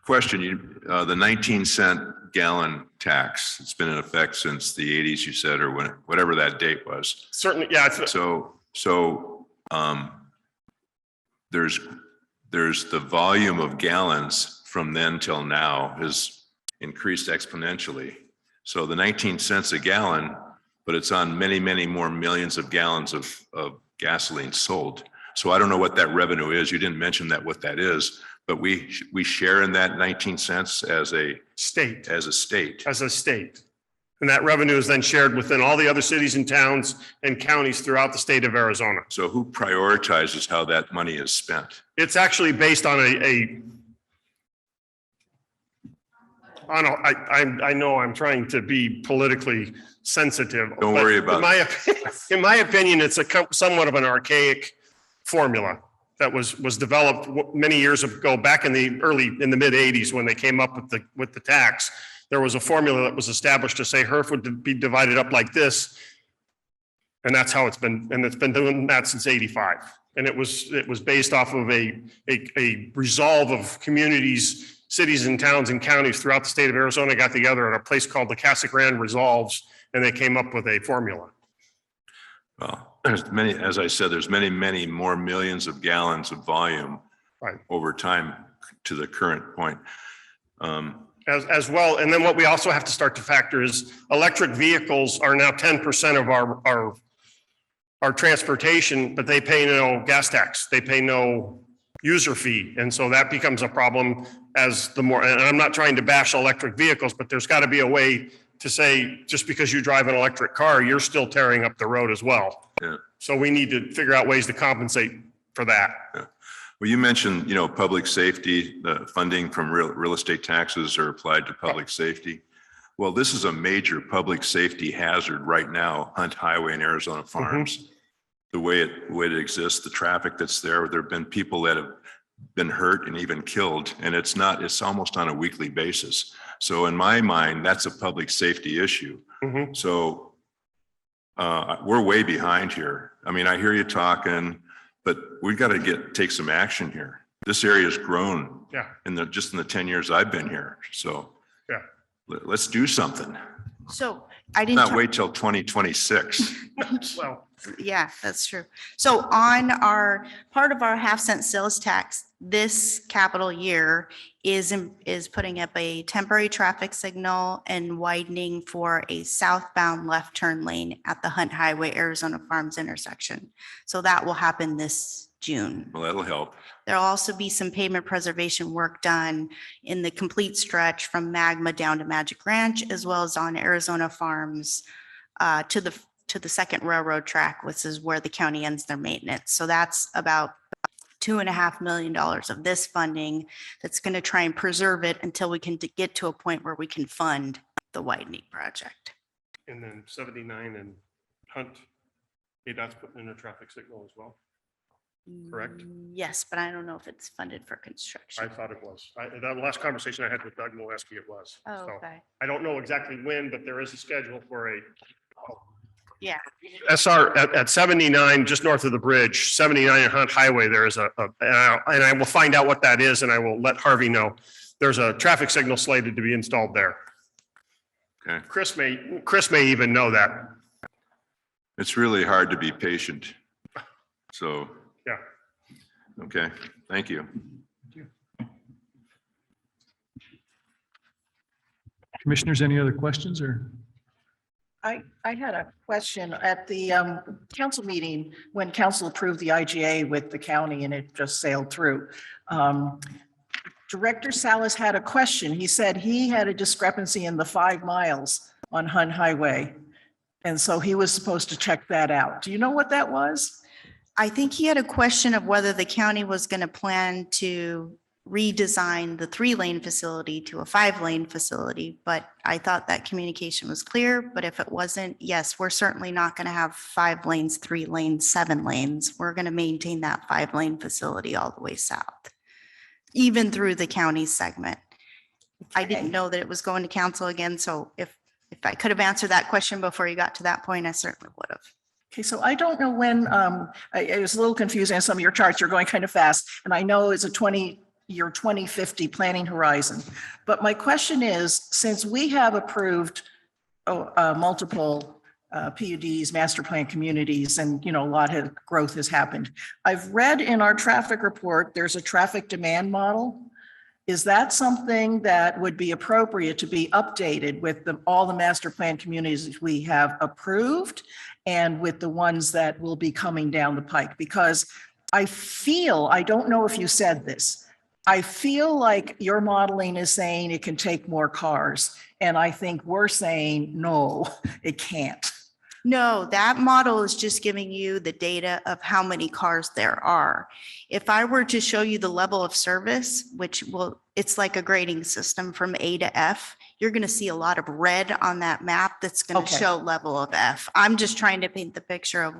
question, the 19-cent gallon tax, it's been in effect since the 80s, you said, or whatever that date was. Certainly, yeah. So there's the volume of gallons from then till now has increased exponentially. So the 19 cents a gallon, but it's on many, many more millions of gallons of gasoline sold. So I don't know what that revenue is. You didn't mention that, what that is, but we share in that 19 cents as a state. And that revenue is then shared within all the other cities and towns and counties throughout the state of Arizona. So who prioritizes how that money is spent? It's actually based on I know I'm trying to be politically sensitive. Don't worry about it. In my opinion, it's somewhat of an archaic formula that was developed many years ago, back in the mid 80s, when they came up with the tax. There was a formula that was established to say HERF would be divided up like this. And that's how it's been doing that since 85. And it was based off of a resolve of communities, cities and towns and counties throughout the state of Arizona got together at a place called the Casa Grande Resolves, and they came up with a formula. Well, there's many, as I said, there's many, many more millions of gallons of volume over time to the current point. As well. And then what we also have to start to factor is electric vehicles are now 10% of our transportation, but they pay no gas tax. They pay no user fee. And so that becomes a problem as the more, and I'm not trying to bash electric vehicles, but there's got to be a way to say, just because you drive an electric car, you're still tearing up the road as well. Yeah. So we need to figure out ways to compensate for that. Yeah. Well, you mentioned, public safety, the funding from real estate taxes are applied to public safety. Well, this is a major public safety hazard right now, Hunt Highway and Arizona Farms. Mm-hmm. The way it exists, the traffic that's there have been people that have been hurt and even killed, and it's almost on a weekly basis. So in my mind, that's a public safety issue. Mm-hmm. So we're way behind here. I mean, I hear you talking, but we've got to take some action here. This area has grown just in the 10 years I've been here. So let's do something. So I didn't not wait till 2026. Well, yeah, that's true. So on part of our half cent sales tax, this capital year is putting up a temporary traffic signal and widening for a southbound left turn lane at the Hunt Highway Arizona Farms intersection. So that will happen this June. Well, that'll help. There'll also be some pavement preservation work done in the complete stretch from Magma down to Magic Ranch, as well as on Arizona Farms to the second railroad track, which is where the county ends their maintenance. So that's about $2.5 million of this funding that's going to try and preserve it until we can get to a point where we can fund the widening project. And then 79 and Hunt, ADOT's putting in a traffic signal as well. Correct. Yes, but I don't know if it's funded for I construction. thought it was. That last conversation I had with Doug Molesky, it was. Oh, So okay. I don't know exactly when, but there is a schedule for a Yeah. SR at 79, just north of the bridge, 79 and Hunt Highway. There is and I will find out what that is and I will let Harvey know. There's a traffic signal slated to be installed there. Okay. Chris may even know that. It's really hard to be patient. So. Yeah. Okay, thank you. Commissioners, any other questions or? I had a question at the council meeting when council approved the IGA with the county and it just sailed through. Director Salas had a question. He said he had a discrepancy in the 5 miles on Hunt Highway. And so he was supposed to check that out. Do you know what that was? I think he had a question of whether the county was going to plan to redesign the 3-lane facility to a 5-lane facility, but I thought that communication was clear. But if it wasn't, yes, we're certainly not going to have 5 lanes, 3 lanes, 7 lanes. We're going to maintain that 5-lane facility all the way south, even through the county segment. I didn't know that it was going to council again, so if I could have answered that question before you got to that point, I certainly would have. Okay, so I don't know when, it was a little confusing on some of your charts. You're going kind of fast. And I know it's a 2050 planning horizon. But my question is, since we have approved multiple PUDs, master plan communities, and, a lot of growth has happened. I've read in our traffic report, there's a traffic demand model. Is that something that would be appropriate to be updated with all the master plan communities we have approved and with the ones that will be coming down the pike? Because I don't know if you said this, I feel like your modeling is saying it can take more cars. And I think we're saying, no, it can't. No, that model is just giving you the data of how many cars there are. If I were to show you the level of service, it's like a grading system from A to F, you're going to see a lot of red on that map that's going to show level of F. I'm just trying to paint the picture of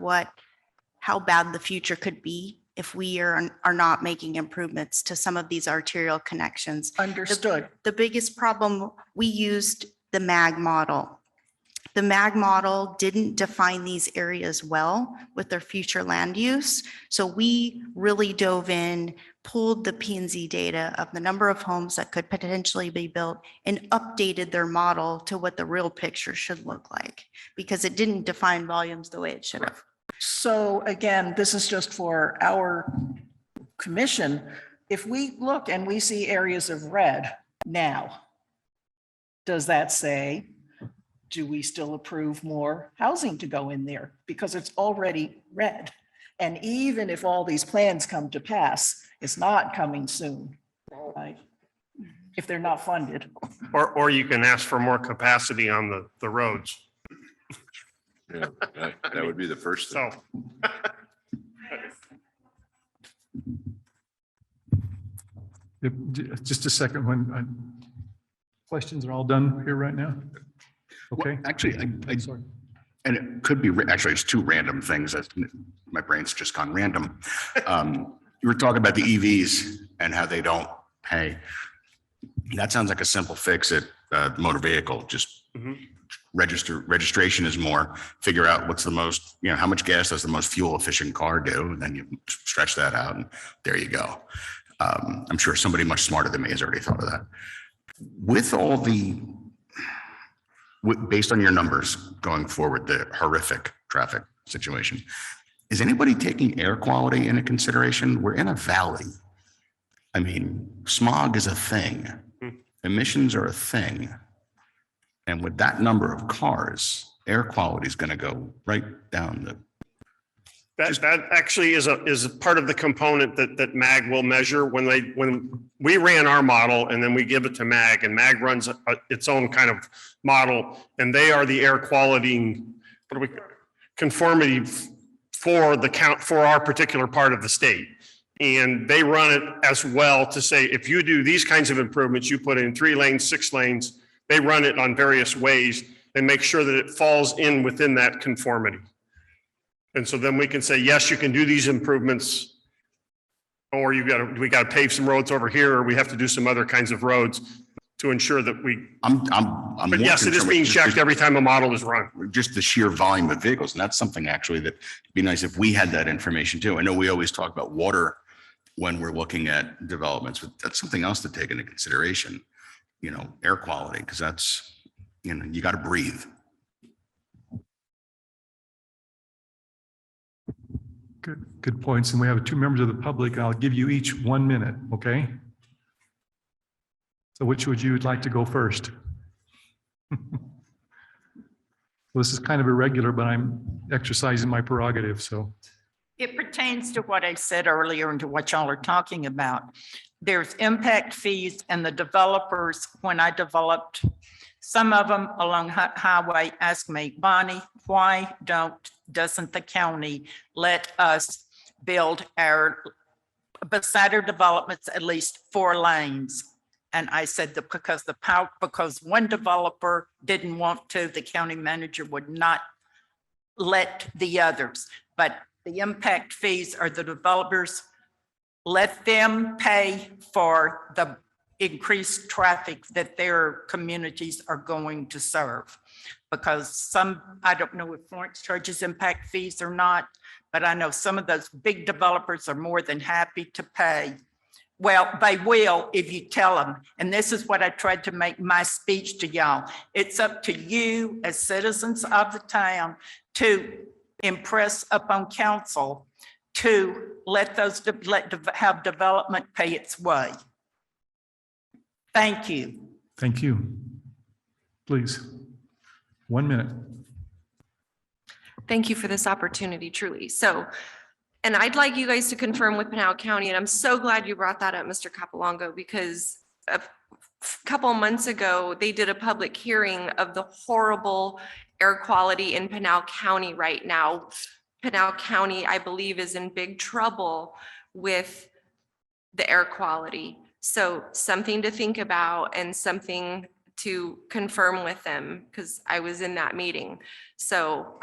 how bad the future could be if we are not making improvements to some of these arterial connections. Understood. The biggest problem, we used the MAG model. The MAG model didn't define these areas well with their future land use. So we really dove in, pulled the P&Z data of the number of homes that could potentially be built and updated their model to what the real picture should look like, because it didn't define volumes the way it should have. So again, this is just for our commission. If we look and we see areas of red now, does that say, do we still approve more housing to go in there? Because it's already red. And even if all these plans come to pass, it's not coming soon, right? If they're not funded. Or you can ask for more capacity on the roads. Yeah, that would be the first thing. So Just a second, when questions are all done here right now? Okay. Well, actually, Sorry. and it could be, actually, it's 2 random things that my brain's just gone random. You were talking about the EVs and how they don't pay. That sounds like a simple fix at motor vehicle, just registration is more, figure out what's the most, how much gas does the most fuel efficient car do? And then you stretch that out and there you go. I'm sure somebody much smarter than me has already thought of that. With all based on your numbers going forward, the horrific traffic situation, is anybody taking air quality into consideration? We're in a valley. I mean, smog is a thing. Emissions are a thing. And with that number of cars, air quality is going to go right down the, That actually is a part of the component that MAG will measure when we ran our model and then we give it to MAG, and MAG runs its own kind of model, and they are the air quality, conformity for the count for our particular part of the state. And they run it as well to say, if you do these kinds of improvements, you put in 3 lanes, 6 lanes, they run it on various ways and make sure that it falls in within that conformity. And so then we can say, yes, you can do these improvements, or we got to pave some roads over here, or we have to do some other kinds of roads to ensure that we, I'm but more yes, it is concerned being with checked every time a model is run. just the sheer volume of vehicles. And that's something actually that'd be nice if we had that information too. I know we always talk about water when we're looking at developments, but that's something else to take into consideration, air quality, because that's, you got to breathe. Good points. And we have 2 members of the public. I'll give you each 1 minute, okay? So which would you like to go first? This is kind of irregular, but I'm exercising my prerogative, so. It pertains to what I said earlier and to what y'all are talking about. There's impact fees, and the developers, when I developed some of them along highway, asked me, Bonnie, why doesn't the county let us build beside our developments at least 4 lanes? And I said that because one developer didn't want to, the county manager would not let the others. But the impact fees are the developers, let them pay for the increased traffic that their communities are going to serve. Because I don't know if Florence charges impact fees or not, but I know some of those big developers are more than happy to pay. Well, they will if you tell them. And this is what I tried to make my speech to y'all. It's up to you as citizens of the town to impress upon council to have development pay its way. Thank you. Thank you. Please, 1 minute. Thank you for this opportunity, truly. So, and I'd like you guys to confirm with Pinal County, and I'm so glad you brought that up, Mr. Capolongo, because a couple months ago, they did a public hearing of the horrible air quality in Pinal County right now. Pinal County, I believe, is in big trouble with the air quality. So something to think about and something to confirm with them, because I was in that meeting. So,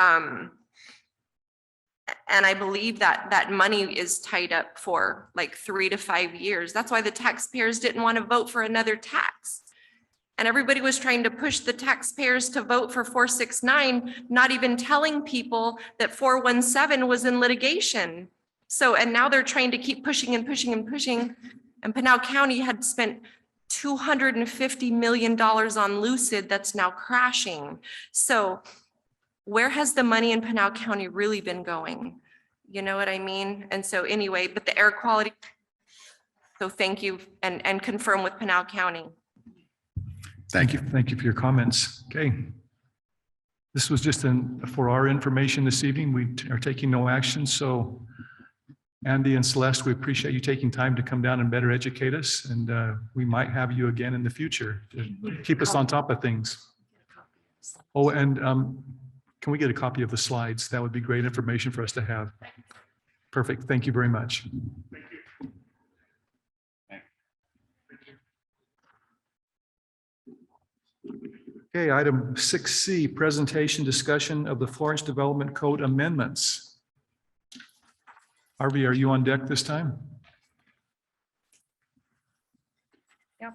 and I believe that money is tied up for like 3 to 5 years. That's why the taxpayers didn't want to vote for another tax. And everybody was trying to push the taxpayers to vote for 469, not even telling people that 417 was in litigation. So, and now they're trying to keep pushing and pushing and pushing. And Pinal County had spent $250 million on Lucid that's now crashing. So where has the money in Pinal County really been going? You know what I mean? And so anyway, but the air quality. So thank you, and confirm with Pinal County. Thank you. Thank you for your comments. Okay. This was just for our information this evening. We are taking no action. So Andy and Celeste, we appreciate you taking time to come down and better educate us. And we might have you again in the future to keep us on top of things. Oh, and can we get a copy of the slides? That would be great information for us to have. Perfect. Thank you very much. Okay, item 6C, presentation discussion of the Florence Development Code amendments. Harvey, are you on deck this time? Yep.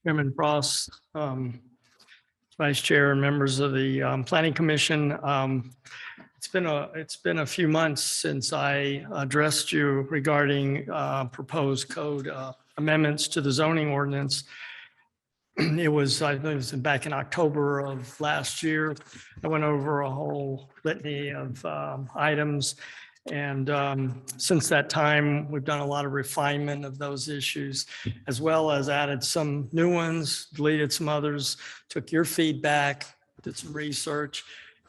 Chairman Frost, Vice Chair and members of the Planning Commission. It's been a few months since I addressed you regarding proposed code amendments to the zoning ordinance. it was, I think it was back in October of last year. I went over a whole litany of items. And since that time, we've done a lot of refinement of those issues, as well as added some new ones, deleted some others, took your feedback, did some research,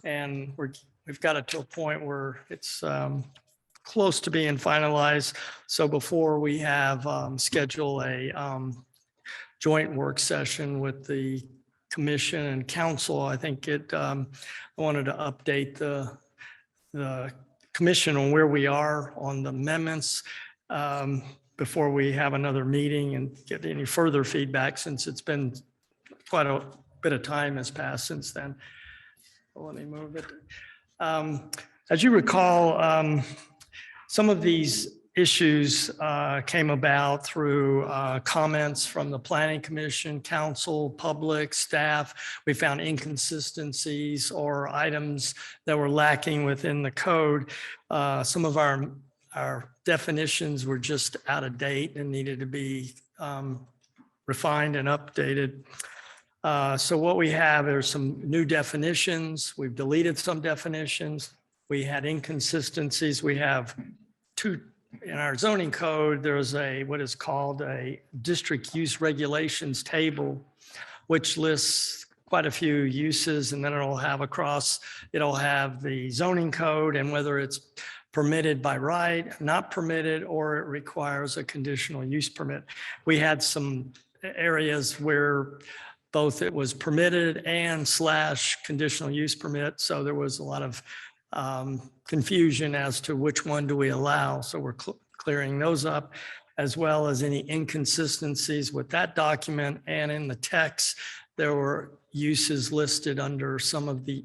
and we've got it to a point where it's close to being finalized. So before we have schedule a joint work session with the commission and council, I think I wanted to update the commission on where we are on the amendments before we have another meeting and get any further feedback, since it's been quite a bit of time has passed since then. Let me move it. As you recall, some of these issues came about through comments from the Planning Commission, council, public, staff. We found inconsistencies or items that were lacking within the code. Some of our definitions were just out of date and needed to be refined and updated. So what we have are some new definitions. We've deleted some definitions. We had inconsistencies. We have two. In our zoning code, there's what is called a district use regulations table, which lists quite a few uses, and then it'll have the zoning code and whether it's permitted by right, not permitted, or it requires a conditional use permit. We had some areas where both it was permitted and / conditional use permit. So there was a lot of confusion as to which one do we allow. So we're clearing those up, as well as any inconsistencies with that document. And in the text, there were uses listed under some of the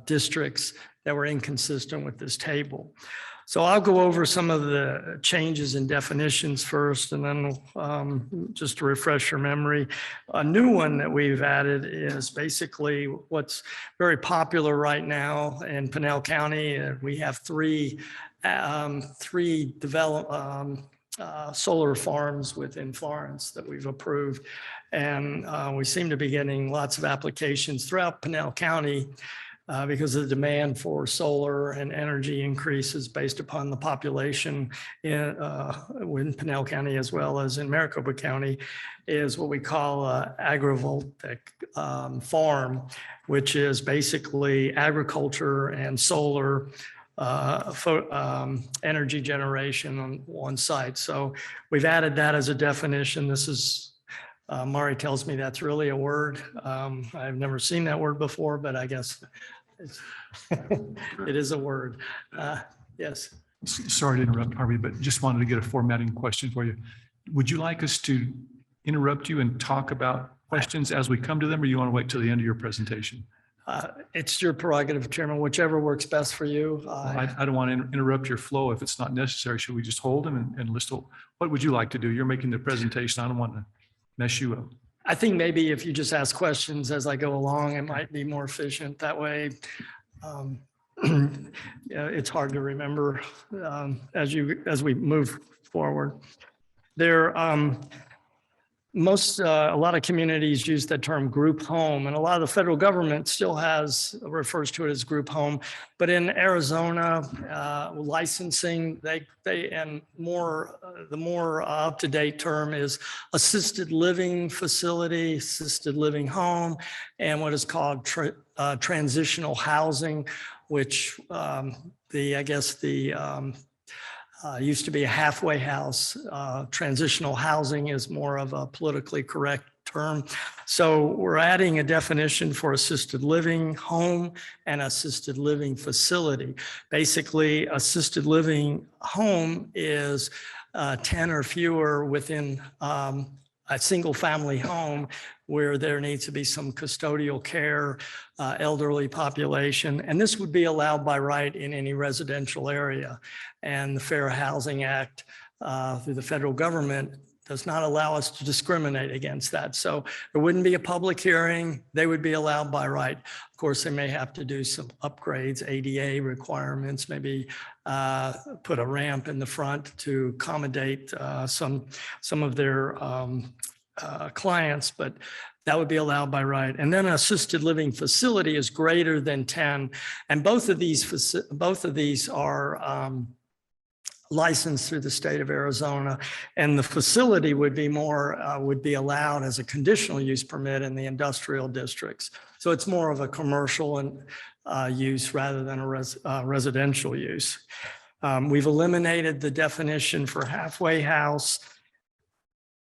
districts that were inconsistent with this table. So I'll go over some of the changes in definitions first, and then just to refresh your memory, a new one that we've added is basically what's very popular right now in Pinell County. We have three solar farms within Florence that we've approved. And we seem to be getting lots of applications throughout Pinell County because of the demand for solar and energy increases based upon the population in Pinell County, as well as in Maricopa County, is what we call agrivoltaic farm, which is basically agriculture and solar energy generation on one site. So we've added that as a definition. This is, Mari tells me that's really a word. I've never seen that word before, but I guess it is a word. Yes. Sorry to interrupt, Harvey, but just wanted to get a formatting question for you. Would you like us to interrupt you and talk about questions as we come to them, or you want to wait till the end of your presentation? It's your prerogative, Chairman, whichever works best for you. I don't want to interrupt your flow if it's not necessary. Should we just hold them and list? What would you like to do? You're making the presentation. I don't want to mess you up. I think maybe if you just ask questions as I go along, it might be more efficient that way. It's hard to remember as we move forward. A lot of communities use the term group home, and a lot of the federal government still refers to it as group home. But in Arizona, licensing, the more up-to-date term is assisted living facility, assisted living home, and what is called transitional housing, which used to be a halfway house. Transitional housing is more of a politically correct term. So we're adding a definition for assisted living home and assisted living facility. Basically, assisted living home is 10 or fewer within a single family home where there needs to be some custodial care, elderly population, and this would be allowed by right in any residential area. And the Fair Housing Act through the federal government does not allow us to discriminate against that. So there wouldn't be a public hearing. They would be allowed by right. Of course, they may have to do some upgrades, ADA requirements, maybe put a ramp in the front to accommodate some of their clients, but that would be allowed by right. And then an assisted living facility is greater than 10. And both of these are licensed through the state of Arizona. And the facility would be would be allowed as a conditional use permit in the industrial districts. So it's more of a commercial and use rather than a residential use. We've eliminated the definition for halfway house,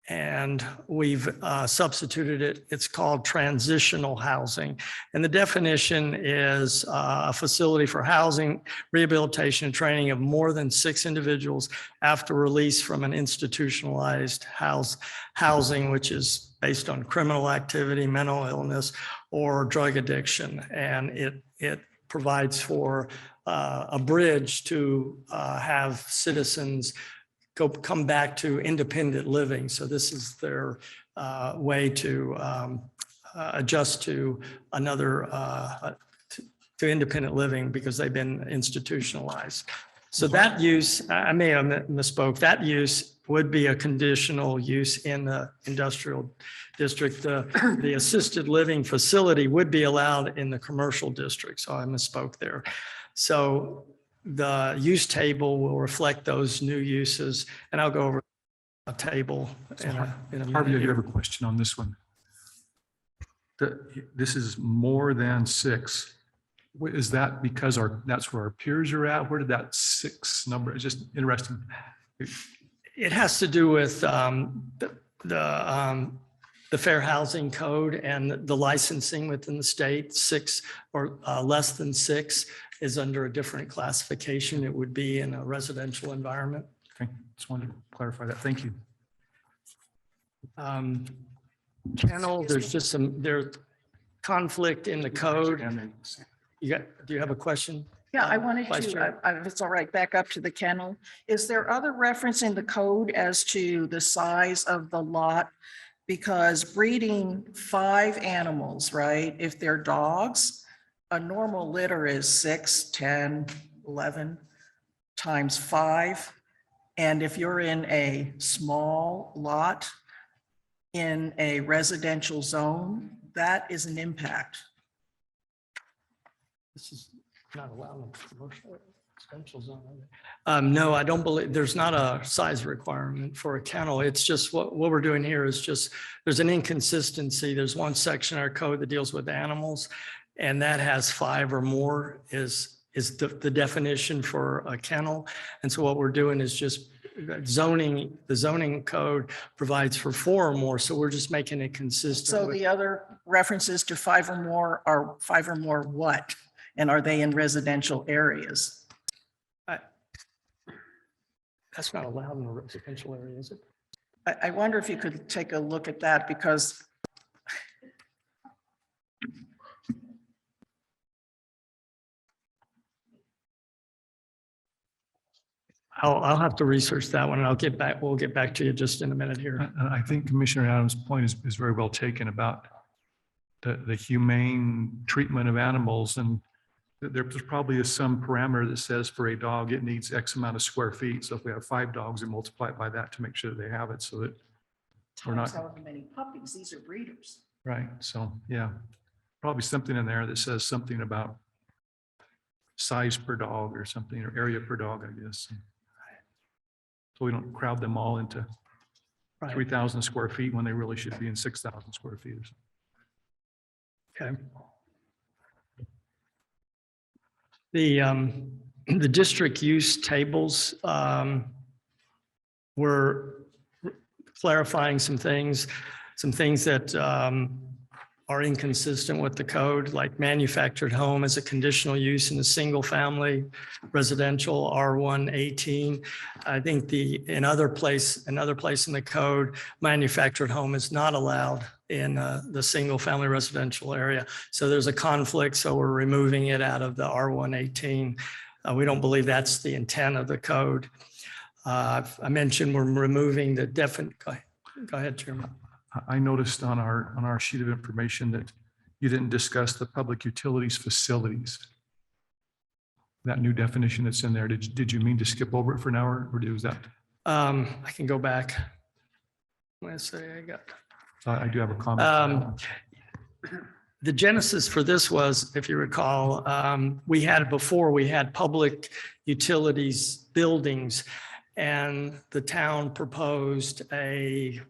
and we've substituted it. It's called transitional housing. And the definition is a facility for housing, rehabilitation, and training of more than 6 individuals after release from an institutionalized housing, which is based on criminal activity, mental illness, or drug addiction. And it provides for a bridge to have citizens come back to independent living. So this is their way to adjust to another, to independent living because they've been institutionalized. So that use, I may have misspoke, that use would be a conditional use in the industrial district. The assisted living facility would be allowed in the commercial district. So I misspoke there. So the use table will reflect those new uses, and I'll go over a table in a Harvey, minute you have a here. question on this one? This is more than 6. Is that because that's where our peers are at? Where did that 6 number? It's just interesting. It has to do with the Fair Housing Code and the licensing within the state. 6 or less than 6 is under a different classification. It would be in a residential environment. Okay, just wanted to clarify that. Thank you. Kennel, there's just there's conflict in the code. Do you have a question? Yeah, I wanted Vice to, Chair. if it's all right, back up to the kennel. Is there other reference in the code as to the size of the lot? Because breeding 5 animals, right? If they're dogs, a normal litter is 6, 10, 11 times 5. And if you're in a small lot in a residential zone, that is an impact. This is not allowed in commercial residential zone. No, I don't believe, there's not a size requirement for a kennel. It's just what we're doing here is just, there's an inconsistency. There's one section in our code that deals with animals, and that has 5 or more is the definition for a kennel. And so what we're doing is just zoning, the zoning code provides for 4 or more. So we're just making it consistent. So with- the other references to 5 or more are 5 or more what? And are they in residential areas? That's not allowed in a residential area, is it? I wonder if you could take a look at that because I'll have to research that one and we'll get back to you just in a minute here. I think Commissioner Adams' point is very well taken about the humane treatment of animals, and there's probably some parameter that says for a dog, it needs X amount of square feet. So if we have 5 dogs, and multiply it by that to make sure they have it, so that we're not, times however many puppies, these are breeders. right. So, yeah, probably something in there that says something about size per dog or something, or area per dog, I guess. So we don't crowd them all into Right. 3,000 square feet when they really should be in 6,000 square feet or something. Okay. The district use tables, we're clarifying some things that are inconsistent with the code, like manufactured home as a conditional use in a single family residential R118. I think another place in the code, manufactured home is not allowed in the single family residential area. So there's a conflict. So we're removing it out of the R118. We don't believe that's the intent of the code. I mentioned we're removing the definite, go ahead, Chairman. I noticed on our sheet of information that you didn't discuss the public utilities facilities. That new definition that's in there, did you mean to skip over it for an hour, or was that? I can go back. Let's say I got, So I do have a comment. The genesis for this was, if you recall, we had public utilities buildings, and the town proposed a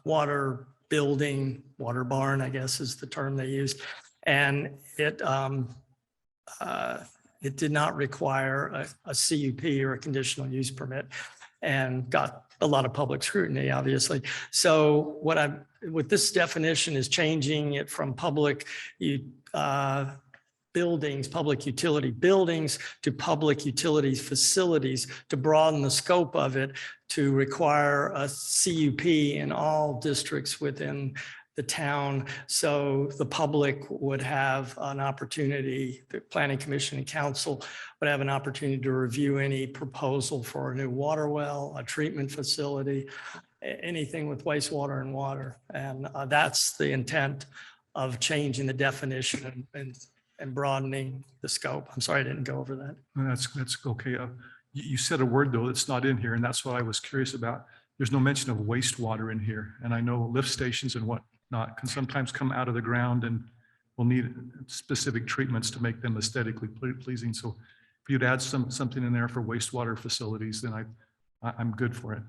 water building, water barn, I guess is the term they used. And it did not require a CUP or a conditional use permit, and got a lot of public scrutiny, obviously. So what this definition is changing it from public buildings, public utility buildings, to public utilities facilities, to broaden the scope of it, to require a CUP in all districts within the town. So the public would have an opportunity, the planning commission and council would have an opportunity to review any proposal for a new water well, a treatment facility, anything with wastewater and water. And that's the intent of changing the definition and broadening the scope. I'm sorry, I didn't go over that. That's okay. You said a word though that's not in here, and that's what I was curious about. There's no mention of wastewater in here, and I know lift stations and whatnot can sometimes come out of the ground and will need specific treatments to make them aesthetically pleasing. So if you'd add something in there for wastewater facilities, then I'm good for it.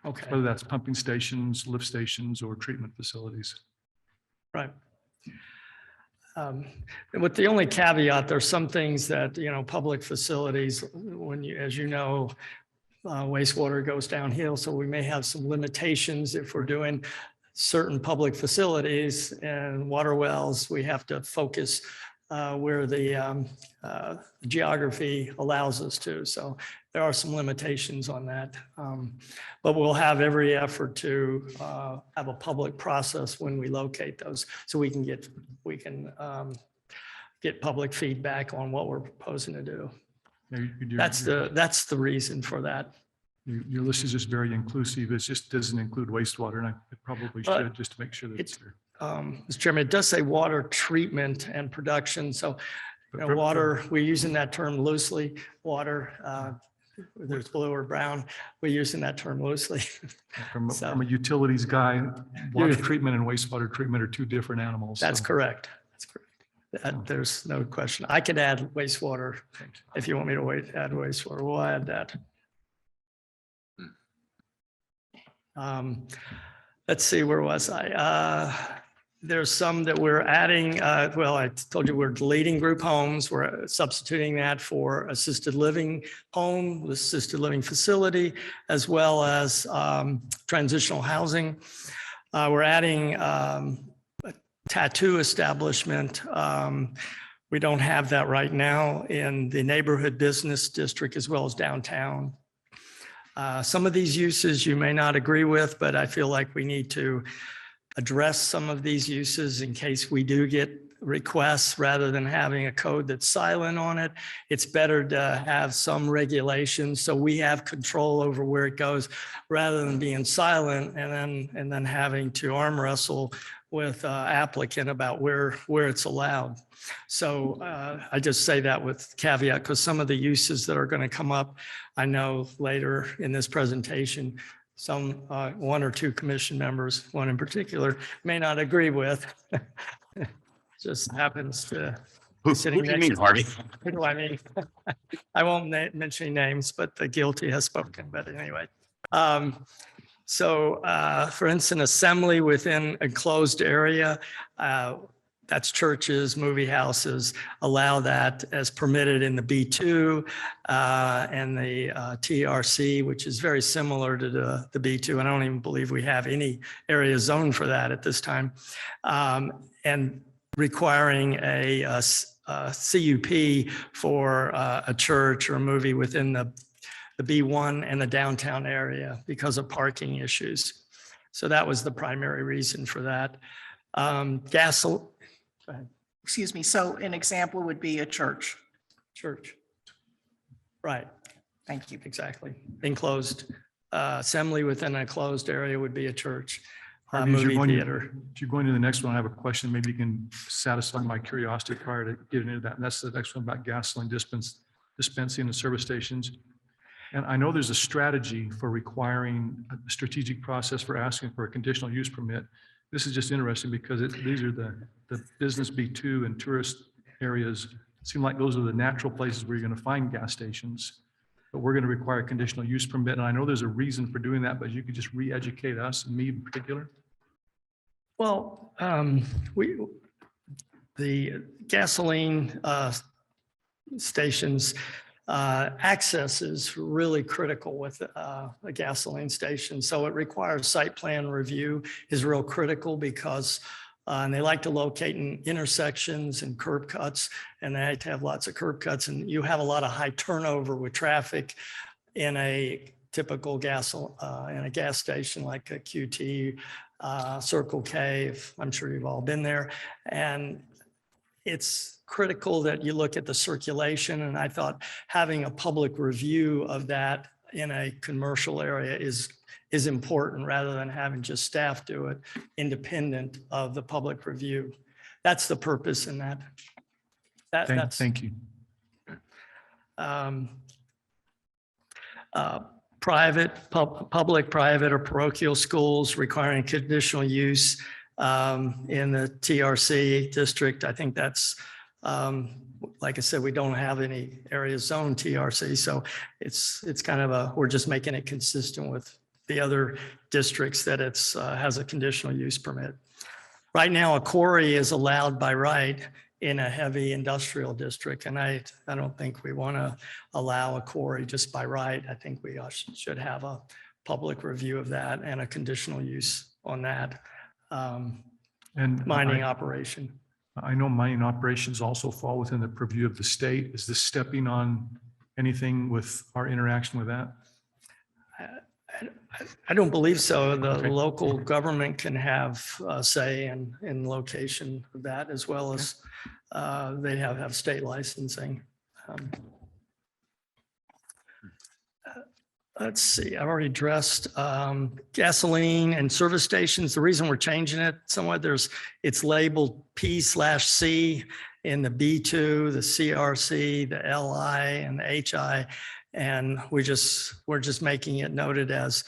Okay, Whether that's pumping stations, lift stations, or treatment facilities. right. With the only caveat, there's some things that, public facilities, as you know, wastewater goes downhill, so we may have some limitations if we're doing certain public facilities and water wells. We have to focus where the geography allows us to. So there are some limitations on that. But we'll have every effort to have a public process when we locate those, so we can get public feedback on what we're proposing to do. That's the reason for that. Your list is just very inclusive. It just doesn't include wastewater, and it probably should, just to make sure that it's there. Mr. Chairman, it does say water treatment and production. So water, we're using that term loosely. Water, whether it's blue or brown, we're using that term loosely. From a utilities guy, water treatment and wastewater treatment are two different animals. That's so. correct. That's correct. There's no question. I could add wastewater if you want me to add wastewater. We'll add that. Let's see, where was I? There's some that we're adding. Well, I told you we're deleting group homes. We're substituting that for assisted living home, assisted living facility, as well as transitional housing. We're adding a tattoo establishment. We don't have that right now in the neighborhood business district as well as downtown. Some of these uses you may not agree with, but I feel like we need to address some of these uses in case we do get requests. Rather than having a code that's silent on it, it's better to have some regulations so we have control over where it goes, rather than being silent and then having to arm wrestle with applicant about where it's allowed. So I just say that with caveat, because some of the uses that are going to come up, I know later in this presentation, some one or two commission members, one in particular, may not agree with. Just happens to Who sitting do you next mean, Harvey? Who do I mean? I won't mention any names, but the guilty has spoken. But anyway, so for instance, assembly within a closed area, that's churches, movie houses, allow that as permitted in the B2 and the TRC, which is very similar to the B2. And I don't even believe we have any area zoned for that at this time. And requiring a CUP for a church or a movie within the B1 and the downtown area because of parking issues. So that was the primary reason for that. Go ahead. Excuse me. So an example would be a church. Church. Right, Thank you. exactly. Enclosed assembly within a closed area would be a church, Harvey, as you're movie going to- theater. If you're going to the next one, I have a question. Maybe you can satisfy my curiosity prior to getting into that. And that's the next one about gasoline dispensing in service stations. And I know there's a strategy for requiring a strategic process for asking for a conditional use permit. This is just interesting because these are the business B2 and tourist areas. Seem like those are the natural places where you're going to find gas stations. But we're going to require a conditional use permit. And I know there's a reason for doing that, but you could just re-educate us and me in particular. Well, the gasoline stations, access is really critical with a gasoline station. So it requires site plan review is real critical because and they like to locate in intersections and curb cuts, and they like to have lots of curb cuts, and you have a lot of high turnover with traffic in a typical in a gas station like a QT, Circle K. I'm sure you've all been there, and it's critical that you look at the circulation. And I thought having a public review of that in a commercial area is important rather than having just staff do it independent of the public review. That's the purpose in that. Thank you. Public, private, or parochial schools requiring conditional use in the TRC district. I think that's, like I said, we don't have any area zone TRC. So it's kind of we're just making it consistent with the other districts that it's has a conditional use permit. Right now, a quarry is allowed by right in a heavy industrial district. And I don't think we want to allow a quarry just by right. I think we should have a public review of that and a conditional use on that And mining operation. I know mining operations also fall within the purview of the state. Is this stepping on anything with our interaction with that? I don't believe so. The Okay. local government can have a say in location of that, as well as they have state licensing. Let's see, I've already addressed gasoline and service stations. The reason we're changing it somewhat, it's labeled P/C in the B2, the CRC, the LI, and the HI. And we're just making it noted as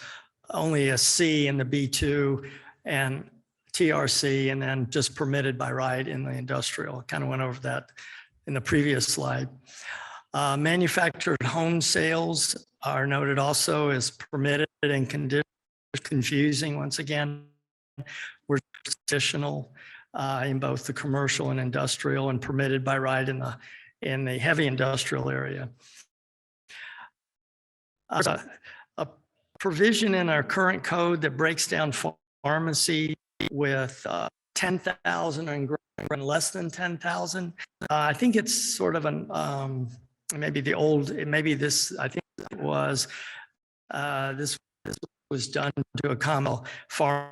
only a C in the B2 and TRC, and then just permitted by right in the industrial. Kind of went over that in the previous slide. Manufactured home sales are noted also as permitted and confusing. Once again, we're additional in both the commercial and industrial, and permitted by right in the heavy industrial area. A provision in our current code that breaks down pharmacy with 10,000 and less than 10,000. I think it's sort of an maybe this, I think it was this was done to a common farm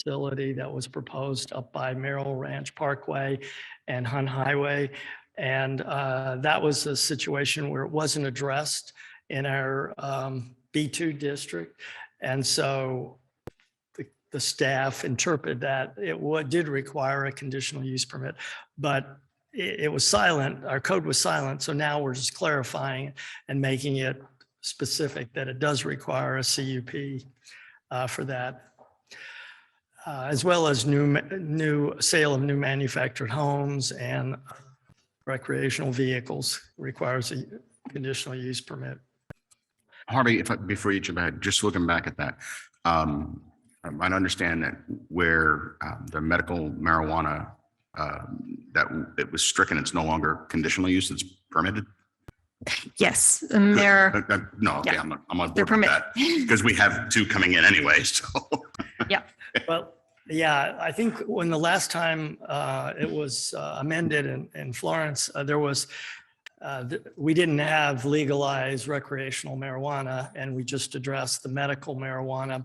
facility that was proposed up by Merrill Ranch Parkway and Hunt Highway. And that was a situation where it wasn't addressed in our B2 district. And so the staff interpreted that it did require a conditional use permit, but it was silent. Our code was silent. So now we're just clarifying and making it specific that it does require a CUP for that. As well as new sale of new manufactured homes and recreational vehicles requires a conditional use permit. Harvey, before you jump ahead, just looking back at that, I understand that where the medical marijuana, that it was stricken, it's no longer conditional use, it's permitted? Yes, Mayor, No, okay, Yeah. I'm on they're board with permit. that, because we have two coming in anyway, so. Well, yeah, I think when the last time it was amended in Florence, there was, we didn't have legalized recreational marijuana, and we just addressed the medical marijuana.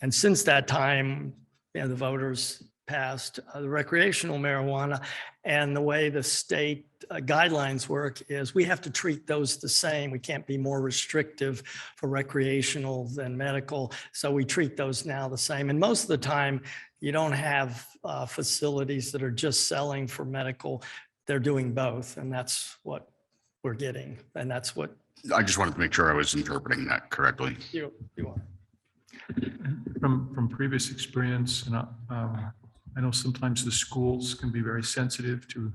And since that time, the voters passed the recreational marijuana. And the way the state guidelines work is we have to treat those the same. We can't be more restrictive for recreational than medical. So we treat those now the same. And most of the time, you don't have facilities that are just selling for medical. They're doing both. And that's what we're getting. And that's what I just wanted to make sure I was interpreting that correctly. you are. From previous experience, and I know sometimes the schools can be very sensitive to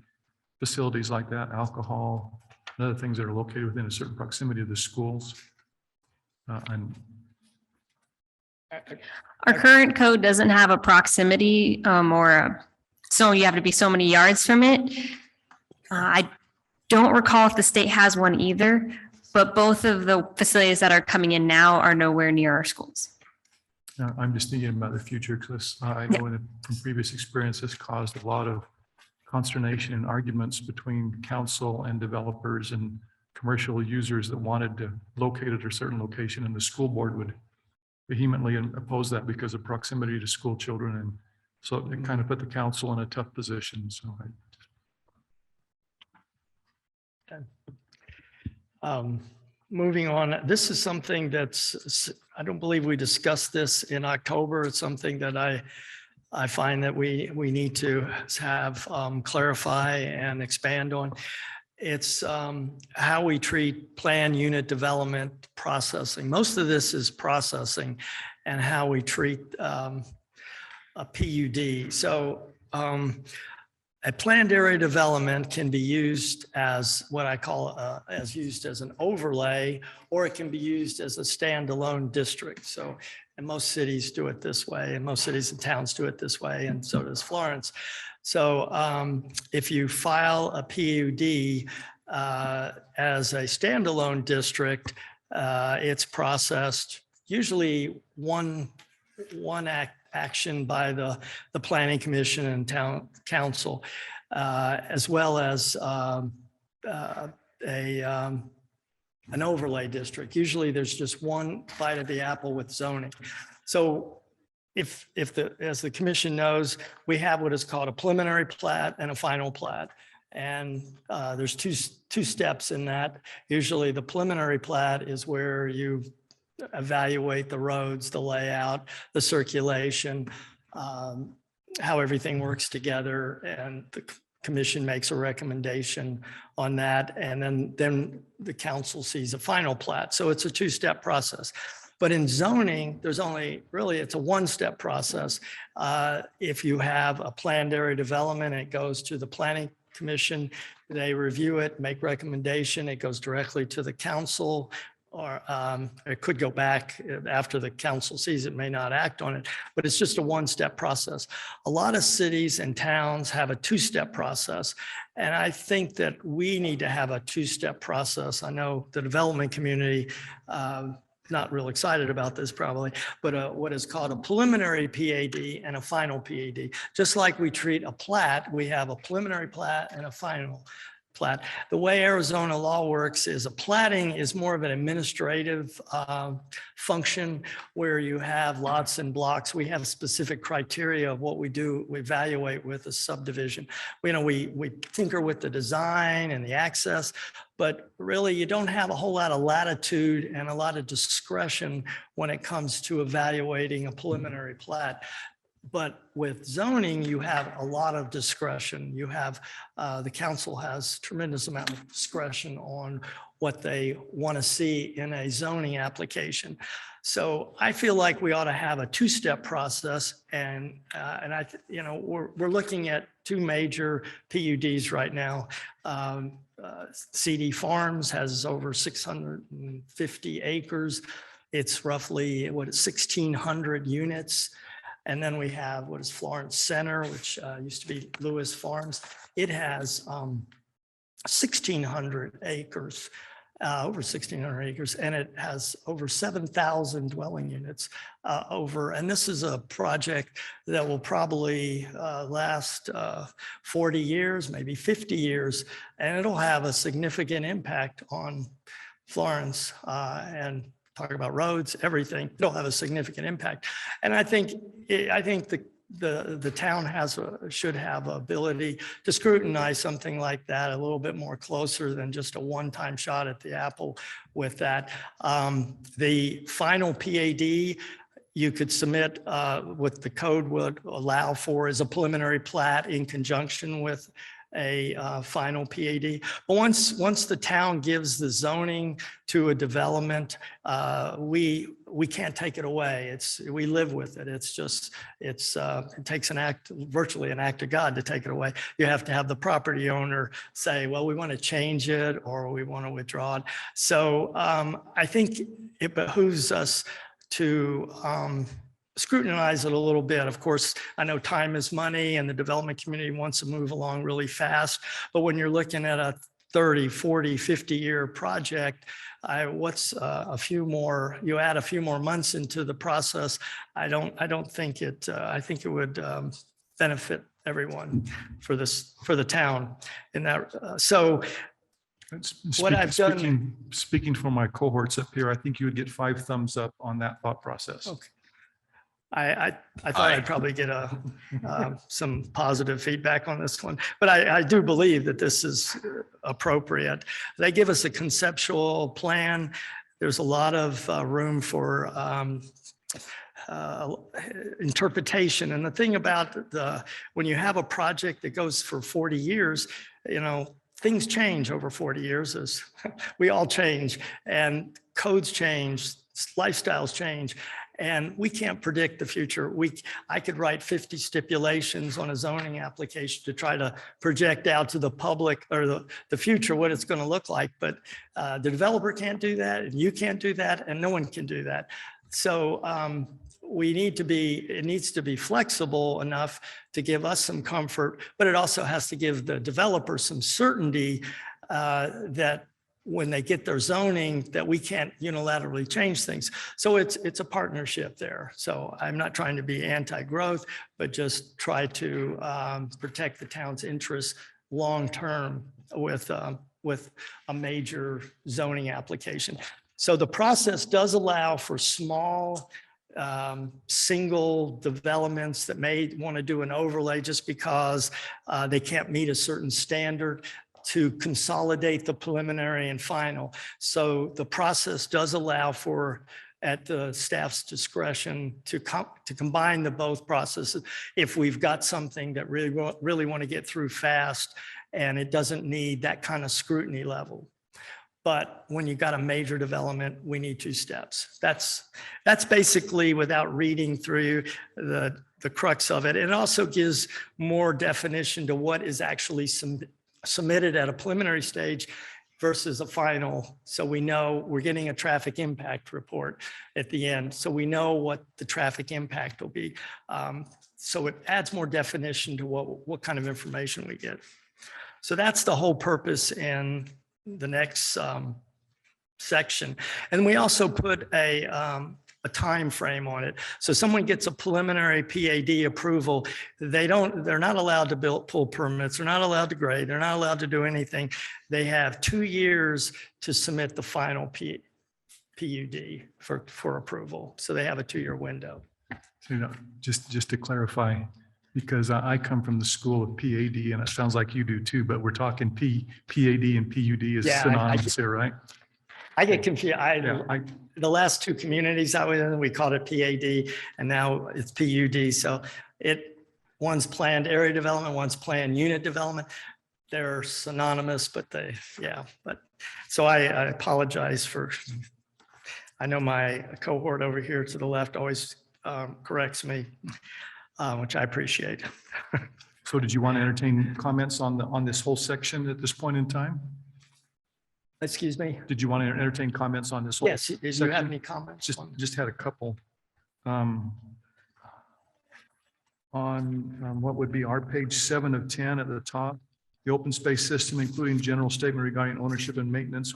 facilities like that, alcohol, and other things that are located within a certain proximity of the schools. And our current code doesn't have a proximity so you have to be so many yards from it. I don't recall if the state has one either, but both of the facilities that are coming in now are nowhere near our schools. I'm just thinking about the future because I know from previous experience, this caused a lot of consternation and arguments between council and developers and commercial users that wanted to locate at a certain location, and the school board would vehemently oppose that because of proximity to school children. And so it kind of put the council in a tough position. So Moving on, this is something that's, I don't believe we discussed this in October. It's something that I find that we need to have clarify and expand on. It's how we treat plan unit development processing. Most of this is processing and how we treat a PUD. So a planned area development can be used as what I call used as an overlay, or it can be used as a standalone district. So, and most cities do it this way, and most cities and towns do it this way, and so does Florence. So if you file a PUD as a standalone district, it's processed usually one action by the planning commission and town council, as well as an overlay district. Usually there's just one bite of the apple with zoning. So as the commission knows, we have what is called a preliminary plat and a final plat. And there's two steps in that. Usually the preliminary plat is where you evaluate the roads, the layout, the circulation, how everything works together, and the commission makes a recommendation on that. And then the council sees a final plat. So it's a two-step process. But in zoning, there's only really, it's a one-step process. If you have a planned area development, it goes to the planning commission, they review it, make recommendation, it goes directly to the council, or it could go back after the council sees it, may not act on it, but it's just a one-step process. A lot of cities and towns have a two-step process, and I think that we need to have a two-step process. I know the development community, not real excited about this probably, but what is called a preliminary PAD and a final PAD. Just like we treat a plat, we have a preliminary plat and a final plat. The way Arizona law works is a platting is more of an administrative function where you have lots and blocks. We have specific criteria of what we do, we evaluate with a subdivision. We tinker with the design and the access, but really you don't have a whole lot of latitude and a lot of discretion when it comes to evaluating a preliminary plat. But with zoning, you have a lot of discretion. You have, the council has tremendous amount of discretion on what they want to see in a zoning application. So I feel like we ought to have a two-step process, and we're looking at two major PUDs right now. CD Farms has over 650 acres. It's roughly 1,600 units. And then we have what is Florence Center, which used to be Lewis Farms. It has 1,600 acres, over 1,600 acres, and it has over 7,000 dwelling units and this is a project that will probably last 40 years, maybe 50 years, and it'll have a significant impact on Florence and talk about roads, everything. It'll have a significant impact. And I think the town should have ability to scrutinize something like that a little bit more closer than just a one-time shot at the apple with that. The final PAD you could submit what the code would allow for is a preliminary plat in conjunction with a final PAD. But once the town gives the zoning to a development, we can't take it away. We live with it. It takes virtually an act of God to take it away. You have to have the property owner say, well, we want to change it or we want to withdraw it. So I think it behooves us to scrutinize it a little bit. Of course, I know time is money and the development community wants to move along really fast. But when you're looking at a 30, 40, 50-year project, a few more months into the process, I think it would benefit everyone for the town in that. What I've done. Speaking for my cohorts up here, I think you would get 5 thumbs up on that thought process. Okay. I thought I'd probably get some positive feedback on this one, but I do believe that this is appropriate. They give us a conceptual plan. There's a lot of room for interpretation. And the thing about when you have a project that goes for 40 years, things change over 40 years as we all change and codes change, lifestyles change. And we can't predict the future. I could write 50 stipulations on a zoning application to try to project out to the public or the future what it's going to look like. But the developer can't do that, and you can't do that, and no one can do that. So it needs to be flexible enough to give us some comfort, but it also has to give the developer some certainty that when they get their zoning, that we can't unilaterally change things. So it's a partnership there. So I'm not trying to be anti-growth, but just try to protect the town's interests long-term with a major zoning application. So the process does allow for small single developments that may want to do an overlay just because they can't meet a certain standard, to consolidate the preliminary and final. So the process does allow for, at the staff's discretion, to combine the both processes if we've got something that really want to get through fast and it doesn't need that kind of scrutiny level. But when you've got a major development, we need 2 steps. That's basically, without reading through the crux of it. It also gives more definition to what is actually submitted at a preliminary stage versus a final. So we know we're getting a traffic impact report at the end. So we know what the traffic impact will be. So it adds more definition to what kind of information we get. So that's the whole purpose in the next section. And we also put a a time frame on it. So someone gets a preliminary PAD approval, they're not allowed to pull permits, they're not allowed to grade, they're not allowed to do anything. They have 2 years to submit the final PUD for approval. So they have a 2-year window. So, just to clarify, because I come from the school of PAD and it sounds like you do too, but we're talking PAD and PUD is Yeah, synonymous here, right? I get confused. Yeah, The last 2 communities I was in, we called it PAD and now it's PUD. So one's planned area development, one's planned unit development. They're synonymous, but so I apologize for, I know my cohort over here to the left always corrects me, which I appreciate. So did you want to entertain comments on this whole section at this point in time? Excuse me? Did you want to entertain comments on this? Whole Yes, did you have section? any comments? Just had a couple. On what would be our page 7 of 10 at the top, the open space system, including general statement regarding ownership and maintenance.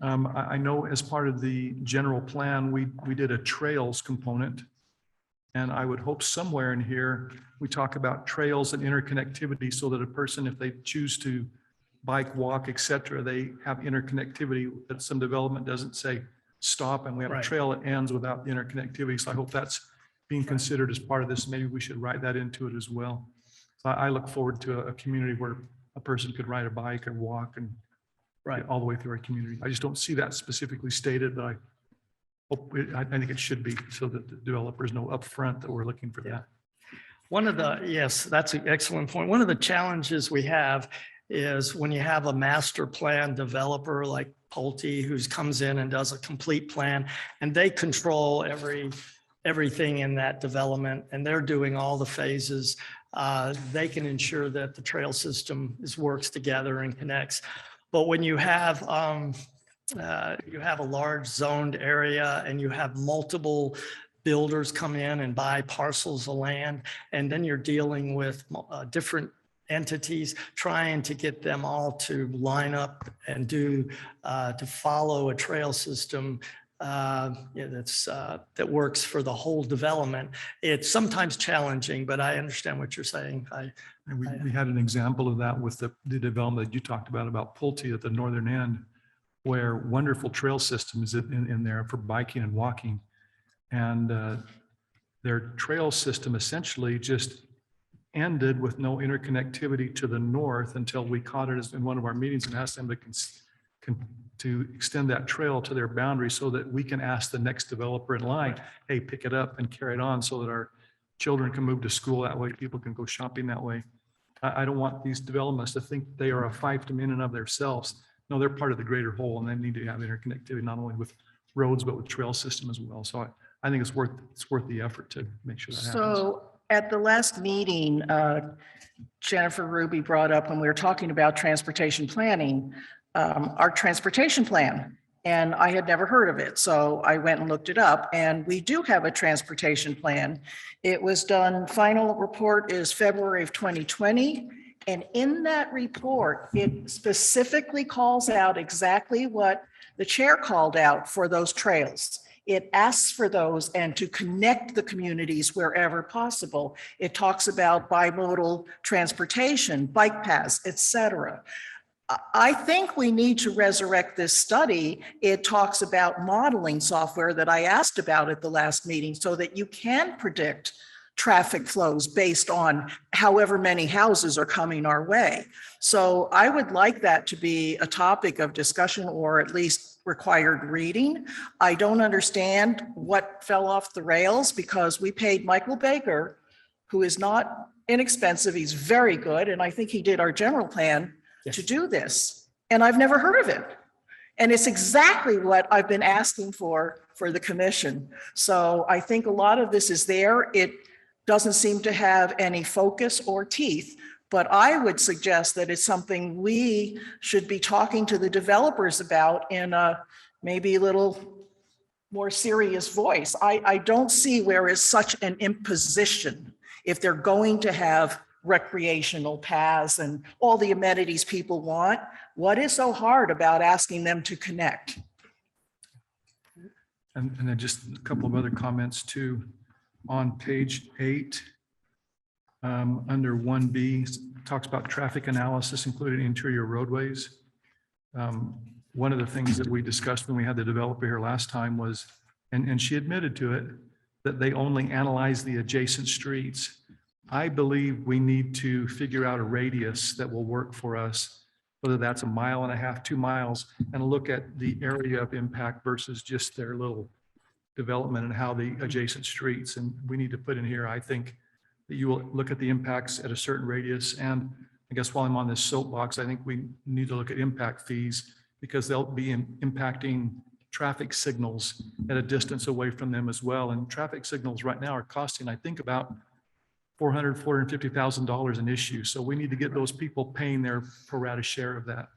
I know as part of the general plan, we did a trails component. And I would hope somewhere in here, we talk about trails and interconnectivity so that a person, if they choose to bike, walk, et cetera, they have interconnectivity, that some development doesn't say stop and we have a Right. trail that ends without the interconnectivity. So I hope that's being considered as part of this. Maybe we should write that into it as well. So I look forward to a community where a person could ride a bike or walk and Right. get all the way through our community. I just don't see that specifically stated, but I think it should be so that the developers know upfront that we're looking for that. Yes, that's an excellent point. One of the challenges we have is when you have a master plan developer like Pulte, who comes in and does a complete plan, and they control everything in that development, and they're doing all the phases. They can ensure that the trail system works together and connects. But when you have a large zoned area and you have multiple builders come in and buy parcels of land, and then you're dealing with different entities, trying to get them all to line up and to follow a trail system that works for the whole development. It's sometimes challenging, but I understand what you're saying. And we had an example of that with the development that you talked about Pulte at the northern end, where wonderful trail systems in there for biking and walking. And their trail system essentially just ended with no interconnectivity to the north until we caught it in one of our meetings and asked them to extend that trail to their boundary so that we can ask the next developer in line, hey, pick it up and carry it on so that our children can move to school that way, people can go shopping that way. I don't want these developments to think they are a fiefdom in and of themselves. No, they're part of the greater whole, and they need to have interconnectivity not only with roads but with trail system as well. So I think it's worth the effort to make sure that happens. So at the last meeting, Jennifer Ruby brought up when we were talking about transportation planning, our transportation plan. And I had never heard of it. So I went and looked it up, and we do have a transportation plan. It was done, final report is February of 2020. And in that report, it specifically calls out exactly what the chair called out for those trails. It asks for those and to connect the communities wherever possible. It talks about bimodal transportation, bike paths, et cetera. I think we need to resurrect this study. It talks about modeling software that I asked about at the last meeting so that you can predict traffic flows based on however many houses are coming our way. So I would like that to be a topic of discussion or at least required reading. I don't understand what fell off the rails because we paid Michael Baker, who is not inexpensive. He's very good. And I think he did our general plan to do this. And I've never heard of it. And it's exactly what I've been asking for the commission. So I think a lot of this is there. It doesn't seem to have any focus or teeth, but I would suggest that it's something we should be talking to the developers about in a maybe a little more serious voice. I don't see where is such an imposition if they're going to have recreational paths and all the amenities people want. What is so hard about asking them to connect? And then just a couple of other comments too. On page 8, under 1B, talks about traffic analysis, including interior roadways. One of the things that we discussed when we had the developer here last time was, and she admitted to it, that they only analyze the adjacent streets. I believe we need to figure out a radius that will work for us, whether that's 1.5 miles, 2 miles, and look at the area of impact versus just their little development and how the adjacent streets. And we need to put in here, I think, that you will look at the impacts at a certain radius. And I guess while I'm on this soapbox, I think we need to look at impact fees because they'll be impacting traffic signals at a distance away from them as well. And traffic signals right now are costing, I think, about $450,000 an issue. So we need to get those people paying their pro rata share of that.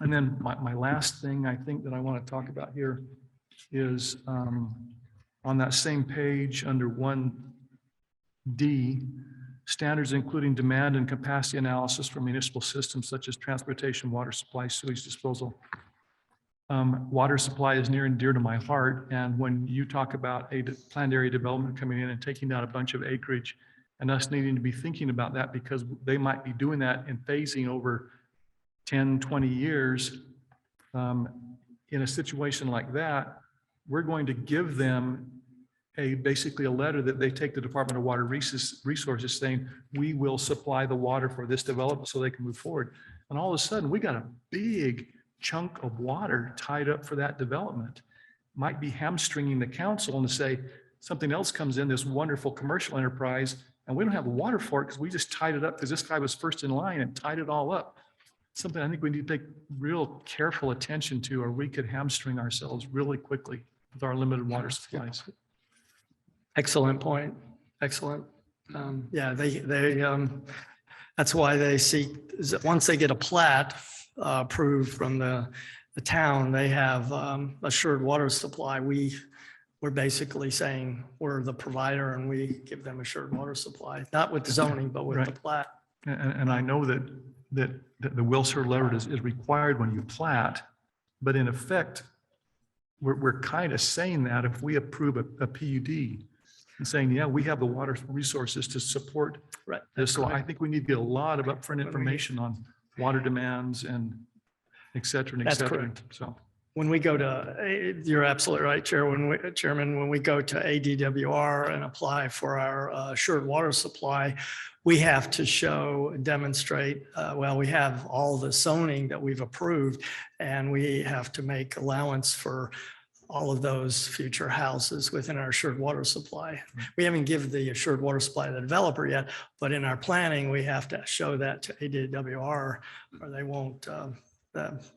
And then my last thing I think that I want to talk about here is on that same page under 1D, standards including demand and capacity analysis for municipal systems such as transportation, water supply, sewage disposal. Water supply is near and dear to my heart. And when you talk about a planned area development coming in and taking down a bunch of acreage and us needing to be thinking about that because they might be doing that and phasing over 10, 20 years, in a situation like that, we're going to give them basically a letter that they take the Department of Water Resources saying, we will supply the water for this development so they can move forward. And all of a sudden we got a big chunk of water tied up for that development. Might be hamstringing the council and to say something else comes in, this wonderful commercial enterprise, and we don't have the water for it because we just tied it up because this guy was first in line and tied it all up. Something I think we need to take real careful attention to, or we could hamstring ourselves really quickly with our limited water supplies. Excellent point. Excellent. Yeah, that's why they seek, once they get a plat approved from the town, they have assured water supply. We're basically saying we're the provider and we give them assured water supply, not with the zoning, but with the plat. And I know that the will serve letter is required when you plat, but in effect, we're kind of saying that if we approve a PUD and saying, yeah, we have the water resources to support this. So I think we need to get a lot of upfront information on water demands and et cetera, and et That's cetera. correct. So When we go to, you're absolutely right, Chairman, when we go to ADWR and apply for our assured water supply, we have to show, demonstrate, well, we have all the zoning that we've approved, and we have to make allowance for all of those future houses within our assured water supply. We haven't given the assured water supply to the developer yet, but in our planning, we have to show that to ADWR or they won't, that's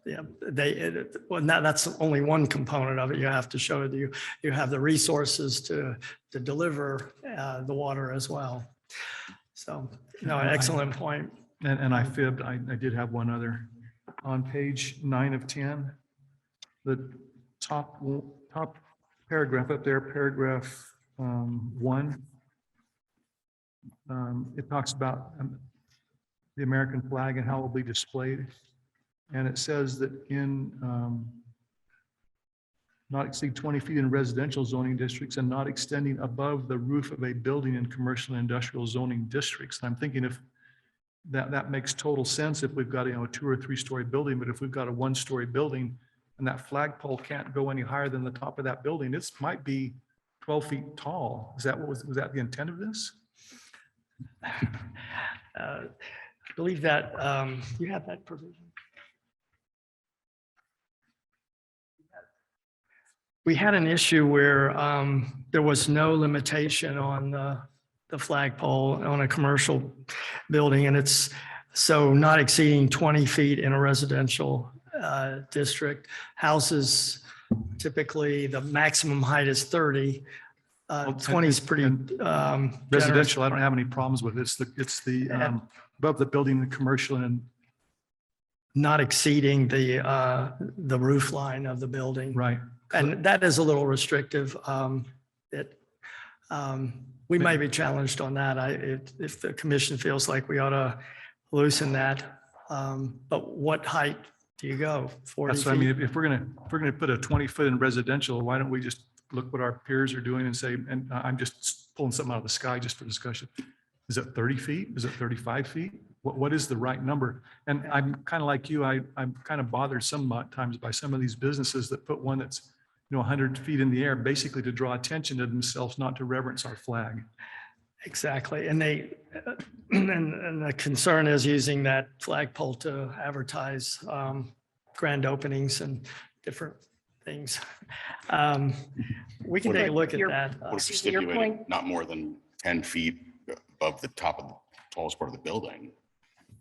only one component of it. You have to show that you have the resources to deliver the water as well. So, no, excellent point. And I fibbed, I did have one other. On page 9 of 10, the top paragraph up there, paragraph 1, it talks about the American flag and how it will be displayed. And it says that in not exceed 20 feet in residential zoning districts and not extending above the roof of a building in commercial and industrial zoning districts. And I'm thinking if that makes total sense if we've got a 2 or 3 story building, but if we've got a 1-story building and that flagpole can't go any higher than the top of that building, this might be 12 feet tall. Is that was that the intent of this? I believe that you have that provision. We had an issue where there was no limitation on the flagpole on a commercial building, and it's so not exceeding 20 feet in a residential district. Houses, typically the maximum height is 30. 20 is pretty residential. I don't have any problems with it. It's the above the building, the commercial, and not exceeding the roof line of the building. right. And that is a little restrictive. We might be challenged on that. If the commission feels like we ought to loosen that. But what height do you go? 40 That's what I mean. feet? If we're gonna put a 20-foot in residential, why don't we just look what our peers are doing and say, and I'm just pulling something out of the sky just for discussion. Is it 30 feet? Is it 35 feet? What is the right number? And I'm kind of like you, I'm kind of bothered sometimes by some of these businesses that put one that's, 100 feet in the air, basically to draw attention to themselves, not to reverence our flag. Exactly. And and the concern is using that flagpole to advertise grand openings and different things. We can take a look at Your- that. What if we To your stipulated point- not more than 10 feet above the top of the tallest part of the building?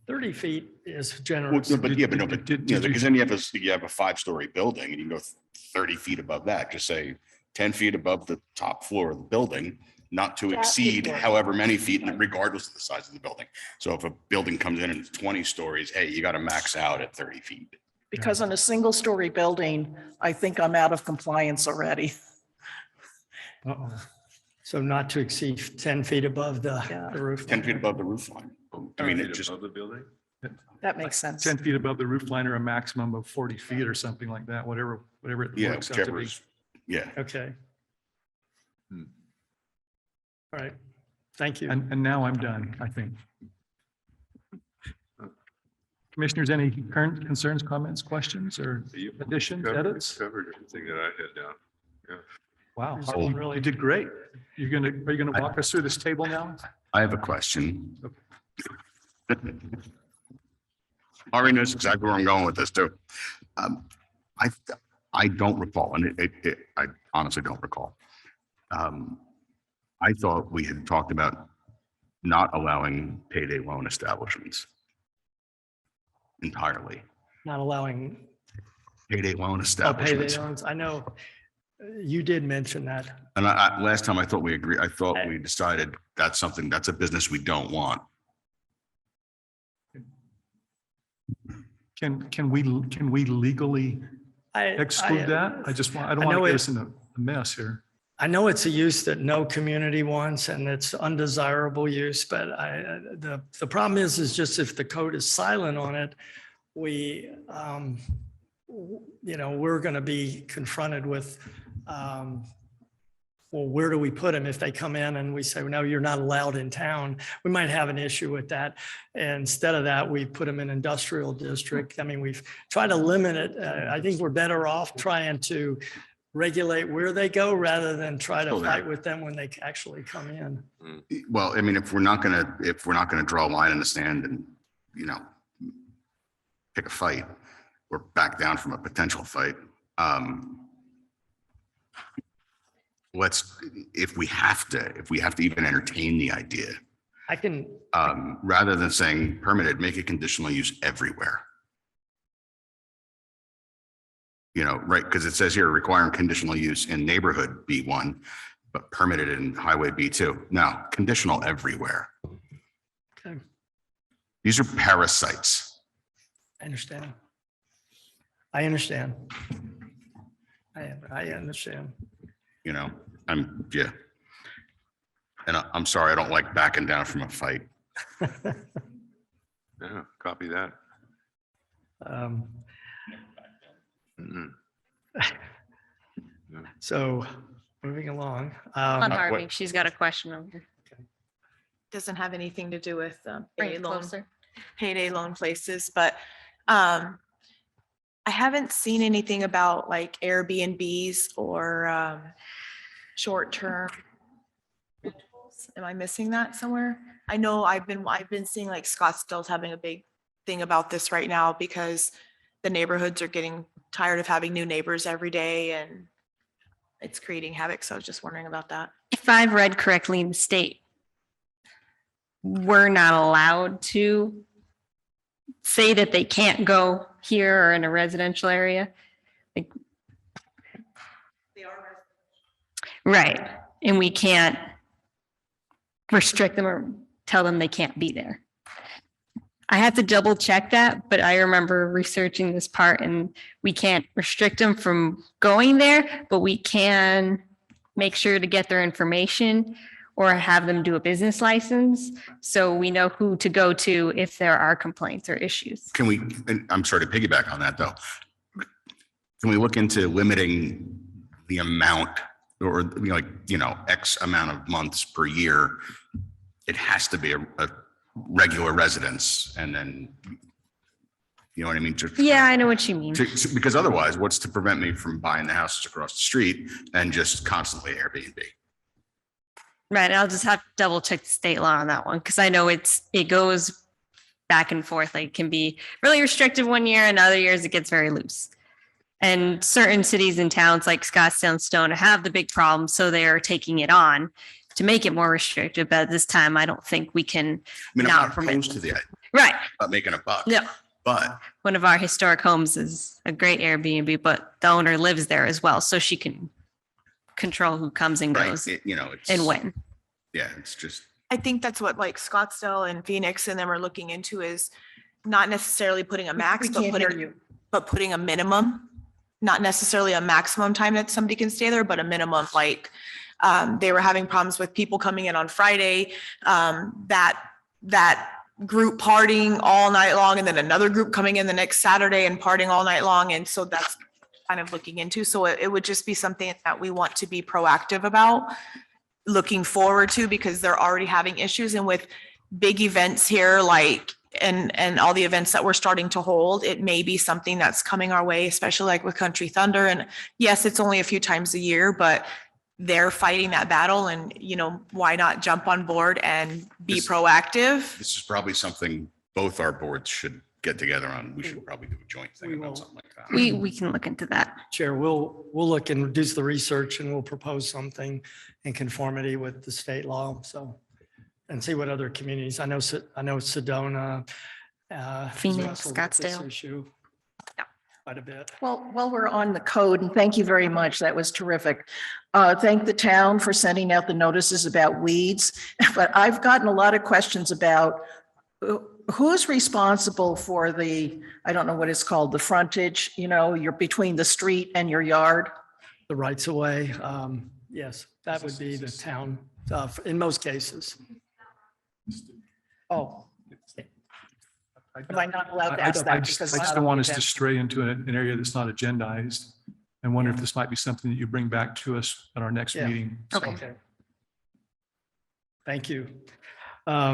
30 feet is Well, generous. no, but yeah, but no, but, Did- you know, did you- because then you have a 5-story building and you can go 30 feet above that, just say 10 feet above the top floor of the building, not to That would exceed work. however many feet, regardless of the size of the building. So if a building comes in and it's 20 stories, hey, you got to max out at 30 feet. Because on a single story building, I think I'm out of compliance already. Uh-oh. So not to exceed 10 feet above Yeah. the roof. 10 feet above the roof line. I mean, it Feet just, above the building? That makes sense. 10 feet above the roof line or a maximum of 40 feet or something like that, whatever it yeah, works out to whichever be. is, yeah. Okay. Hmm. All right. Thank you. And now I'm done, I think. Commissioners, any current concerns, comments, questions, or You additions, covered- edits? Covered everything that I had down. Wow, Result really- you did great. Are you gonna walk us through this table now? I have a question. Ari knows exactly where I'm going with this too. I don't recall, and I honestly don't recall. I thought we had talked about not allowing payday loan establishments entirely. Not allowing Payday loan payday establishments. loans. I know you did mention that. And last time I thought we agreed, I thought we decided that's a business we don't want. Can we legally exclude that? I don't I want know to get it- us in a mess here. I know it's a use that no community wants and it's undesirable use, but the problem is just if the code is silent on it, we, we're going to be confronted with, well, where do we put them if they come in and we say, no, you're not allowed in town? We might have an issue with that. And instead of that, we put them in industrial district. I mean, we've tried to limit it. I think we're better off trying to regulate where they go rather than try to Oh, fight with them when they actually come in. Well, I mean, if we're not gonna draw a line in the sand and, pick a fight or back down from a potential fight, if we have to even entertain the idea, I can, rather than saying permitted, make it conditional use everywhere. Right, because it says here requiring conditional use in neighborhood B1, but permitted in highway B2. No, conditional everywhere. Okay. These are parasites. I understand. I understand. I understand. Yeah. And I'm sorry, I don't like backing down from a fight. Yeah, copy that. Mhm. So moving along. On Harvey, what- she's got a question over here. Doesn't have anything to do with Bring it payday loan places, but I haven't seen anything about like Airbnbs or short-term. rentals. Am I missing that somewhere? I know I've been seeing like Scottsdale's having a big thing about this right now because the neighborhoods are getting tired of having new neighbors every day and it's creating havoc. So I was just wondering about that. If I've read correctly in the state, we're not allowed to say that they can't go here or in a residential area. Like, right. And we can't restrict them or tell them they can't be there. I have to double check that, but I remember researching this part and we can't restrict them from going there, but we can make sure to get their information. or have them do a business license. So we know who to go to if there are complaints or issues. Can we, and I'm sorry to piggyback on that though. Can we look into limiting the amount or like, X amount of months per year? It has to be a regular residence and then, you know what I mean? Yeah, I know what you mean. Because otherwise, what's to prevent me from buying the houses across the street and just constantly Airbnb? Right, I'll just have to double check the state law on that one, because I know it goes back and forth. Like, it can be really restrictive one year and other years it gets very loose. And certain cities and towns like Scottsdale and Stone have the big problem, so they are taking it on to make it more restrictive. But at this time, I don't think we can I mean, I'm not not permit. opposed to the idea Right, of making a buck, yeah. but One of our historic homes is a great Airbnb, but the owner lives there as well, so she can control who comes and right, goes it's. and when. Yeah, it's just, I think that's what like Scottsdale and Phoenix and them are looking into, is not necessarily putting a max, We but can't hear you. putting a minimum, not necessarily a maximum time that somebody can stay there, but a minimum, like they were having problems with people coming in on Friday, that group partying all night long, and then another group coming in the next Saturday and partying all night long. And so that's kind of looking into. So it would just be something that we want to be proactive about, looking forward to, because they're already having issues. And with big events here, like, and all the events that we're starting to hold, it may be something that's coming our way, especially like with Country Thunder. And yes, it's only a few times a year, but they're fighting that battle, and why not jump on board and be proactive? this is probably something both our boards should get together on. We should probably do a joint We thing will. about something like that. We can look into that. Chair, we'll look and reduce the research and we'll propose something in conformity with the state law. So, and see what other communities, I know Sedona. Phoenix, wrestled with this Scottsdale. issue Yeah. quite a bit. Well, while we're on the code, and thank you very much, that was terrific. Thank the town for sending out the notices about weeds, but I've gotten a lot of questions about who's responsible for I don't know what it's called, the frontage, you're between the street and your yard. The rights of way, yes, that would be the town, in most cases. Oh, am I not allowed to I ask don't- that? I just because I it's just not don't on want the us to agenda? stray into an area that's not agendized. And wonder if this might be something that you bring back to us at our next Yeah. meeting. So, Okay. Thank you. Where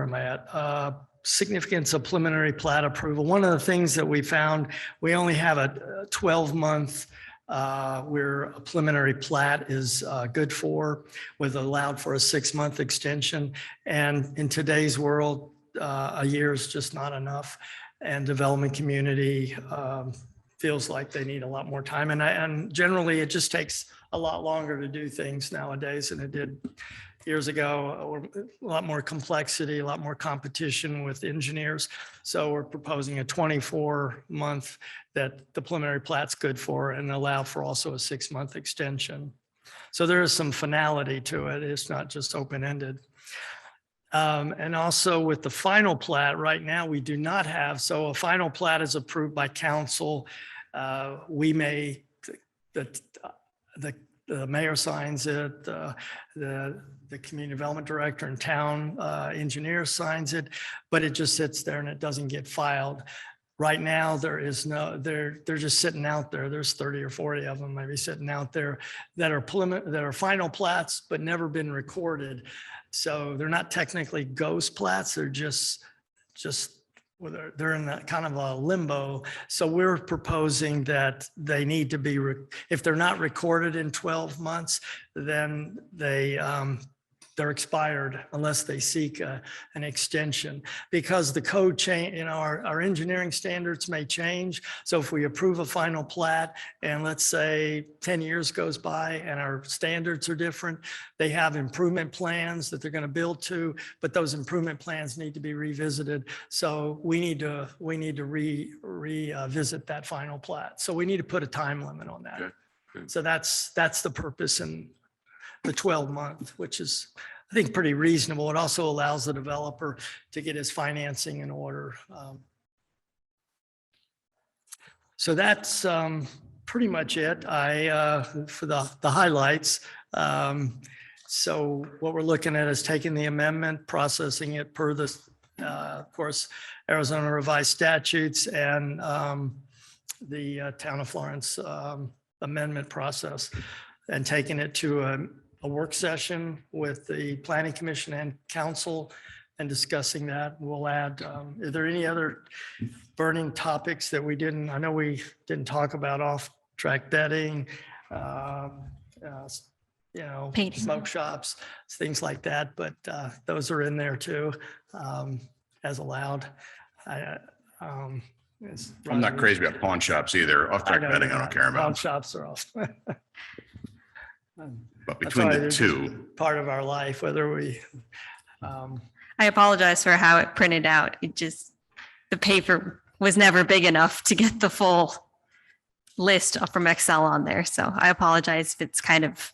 am I at? Significance of preliminary plat approval. One of the things that we found, we only have a 12-month where a preliminary plat is good for, with allowed for a 6-month extension. And in today's world, a year is just not enough. And development community feels like they need a lot more time. And generally, it just takes a lot longer to do things nowadays than it did years ago, or a lot more complexity, a lot more competition with engineers. So we're proposing a 24-month that the preliminary plat's good for, and allow for also a 6-month extension. So there is some finality to it. It's not just open-ended. And also with the final plat, right now, we do not have, so a final plat is approved by council. We may, the mayor signs it, the community development director and town engineer signs it, but it just sits there and it doesn't get filed. Right now, there is no, they're just sitting out there. There's 30 or 40 of them maybe sitting out there that are final plats, but never been recorded. So they're not technically ghost plats. They're just they're in that kind of a limbo. So we're proposing that they need to be, if they're not recorded in 12 months, then they're expired unless they seek an extension, because the code change, our engineering standards may change. So if we approve a final plat and let's say 10 years goes by and our standards are different, they have improvement plans that they're going to build to, but those improvement plans need to be revisited. So we need to revisit that final plat. So we need to put a time limit on that. Okay. So that's the purpose, and the 12-month, which is, I think, pretty reasonable. It also allows the developer to get his financing in order. So that's pretty much it. For the highlights. So what we're looking at is taking the amendment, processing it per the, of course, Arizona revised statutes and the Town of Florence amendment process, and taking it to a work session with the Planning Commission and Council and discussing that. We'll add, are there any other burning topics that we didn't, I know we didn't talk about off-track bedding, Painting. smoke shops, things like that, but those are in there too, as allowed. I'm not crazy about pawn shops either. Off-track betting, I don't care Pawn about. shops are off. But between That's why the they're two, part of our life, whether we, I apologize for how it printed out. It just, the paper was never big enough to get the full list from Excel on there. So I apologize if it's kind of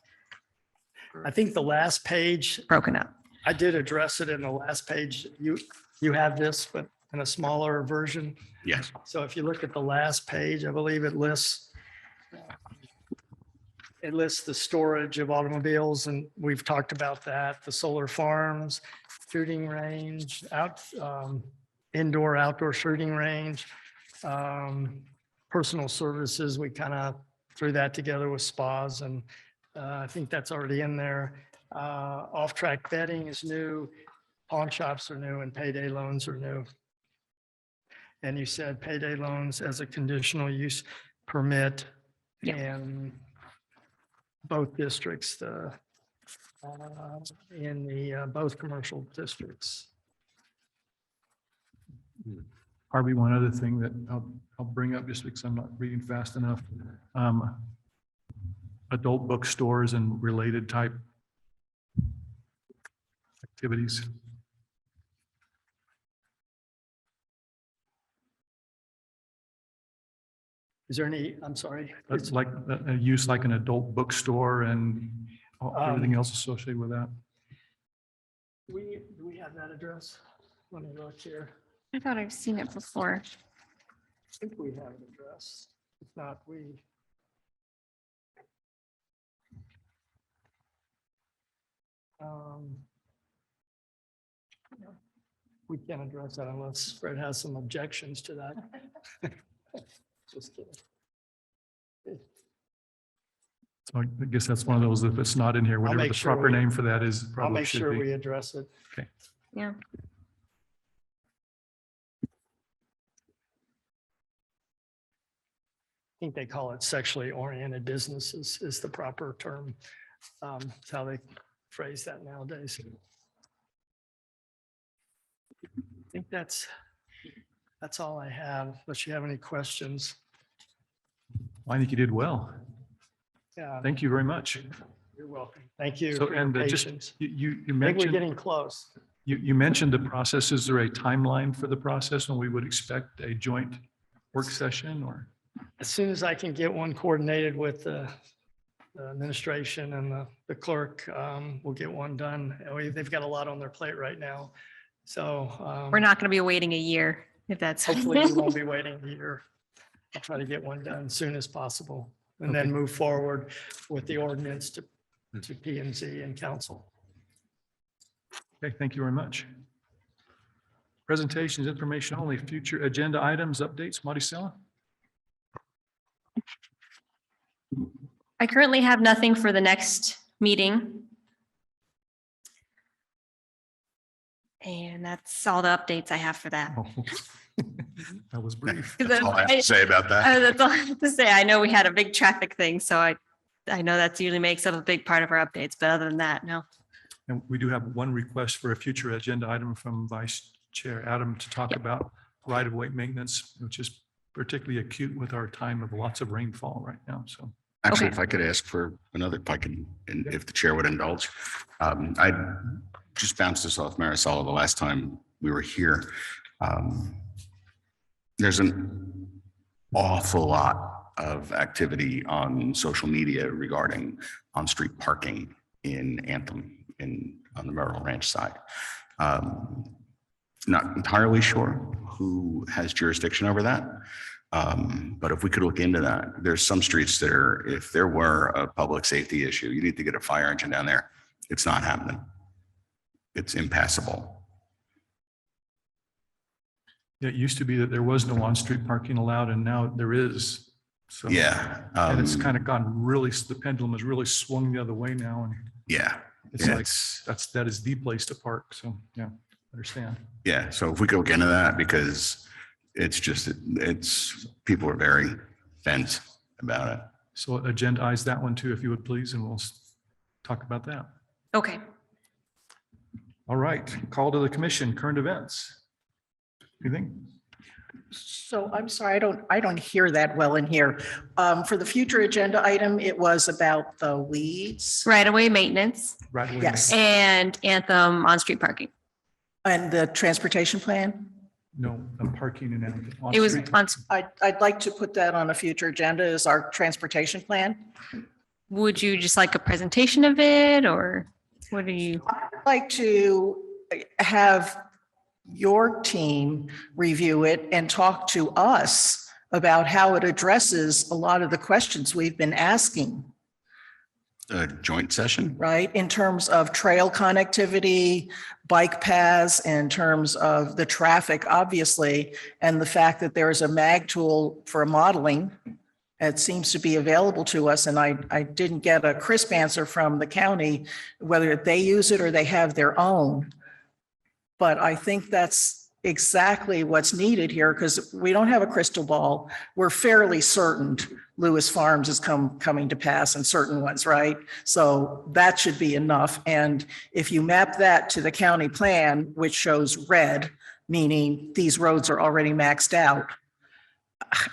I think the last page, broken up. I did address it in the last page. You have this, but in a smaller version. yes. So if you look at the last page, I believe it lists the storage of automobiles, and we've talked about that, the solar farms, shooting range, indoor, outdoor shooting range, personal services. We kind of threw that together with spas, and I think that's already in there. Off-track betting is new, pawn shops are new, and payday loans are new. And you said payday loans as a conditional use permit Yeah. in both districts, in the both commercial districts. Harvey, one other thing that I'll bring up just because I'm not reading fast enough. Adult bookstores and related type activities. Is there any, I'm sorry. That's like a use like an adult bookstore and everything else associated with that. Do we have that address? Let me look here. I thought I've seen it before. I think we have an address. If not, we. We can't address that unless Fred has some objections to that. Just kidding. So I guess that's one of those, if it's not in here, whatever make the sure proper we- name for that is I'll probably make should sure be. we address it. Yeah. I think they call it sexually oriented businesses is the proper term. It's how they phrase that nowadays. I think that's all I have, unless you have any questions. I think you did well. Yeah, Thank you very much. you're welcome. Thank you So, for your and just, patience. you I think we're mentioned, getting close. you mentioned the process. Is there a timeline for the process when we would expect a joint work session or? As soon as I can get one coordinated with the administration and the clerk, we'll get one done. They've got a lot on their plate right now. So. We're not going to be waiting a year if that's. Hopefully we won't be waiting a year. I'll try to get one done as soon as possible and then Okay. move forward with the ordinance to P and Z and council. Okay, thank you very much. Presentations, information only, future agenda items, updates, Maricela? I currently have nothing for the next meeting. And that's all the updates I have for that. Oh, that was brief. That's all I have to say about that. That's all I have to say. I know we had a big traffic thing, so I know that usually makes up a big part of our updates, but other than that, no. And we do have one request for a future agenda item from Vice Chair Adam to talk about right-of-way maintenance, which is particularly acute with our time of lots of rainfall right now, so. Actually, Okay. if I could ask for another, if I could, and if the chair would indulge. I just bounced this off Marisol the last time we were here. There's an awful lot of activity on social media regarding on-street parking in Anthem on the Merrill Ranch side. Not entirely sure who has jurisdiction over that. But if we could look into that, there's some streets that are, if there were a public safety issue, you need to get a fire engine down there. It's not happening. It's impassable. It used to be that there was no on-street parking allowed, and now there is. So, Yeah. and it's kind of gone really, the pendulum has really swung the other way now, and Yeah. it's Yeah, like, that is the place to park. So, yeah, understand. Yeah, so if we could look into that, because it's just, it's, people are very bent about it. So agendize that one too, if you would please, and we'll talk about that. Okay. All right, call to the commission, current events. Anything? So I'm sorry, I don't hear that well in here. For the future agenda item, it was about the weeds Right-of-way maintenance Right away. Yes. and Anthem on-street parking. and the transportation plan. No, the parking and. It was on, I'd like to put that on a future agenda as our transportation plan. would you just like a presentation of it, or what do you? I'd like to have your team review it and talk to us about how it addresses a lot of the questions we've been asking, A joint session? right? In terms of trail connectivity, bike paths, in terms of the traffic, obviously, and the fact that there is a MAG tool for modeling. It seems to be available to us, and I didn't get a crisp answer from the county whether they use it or they have their own. But I think that's exactly what's needed here, because we don't have a crystal ball. We're fairly certain Lewis Farms is coming to pass, and certain ones, right? So that should be enough. And if you map that to the county plan, which shows red, meaning these roads are already maxed out,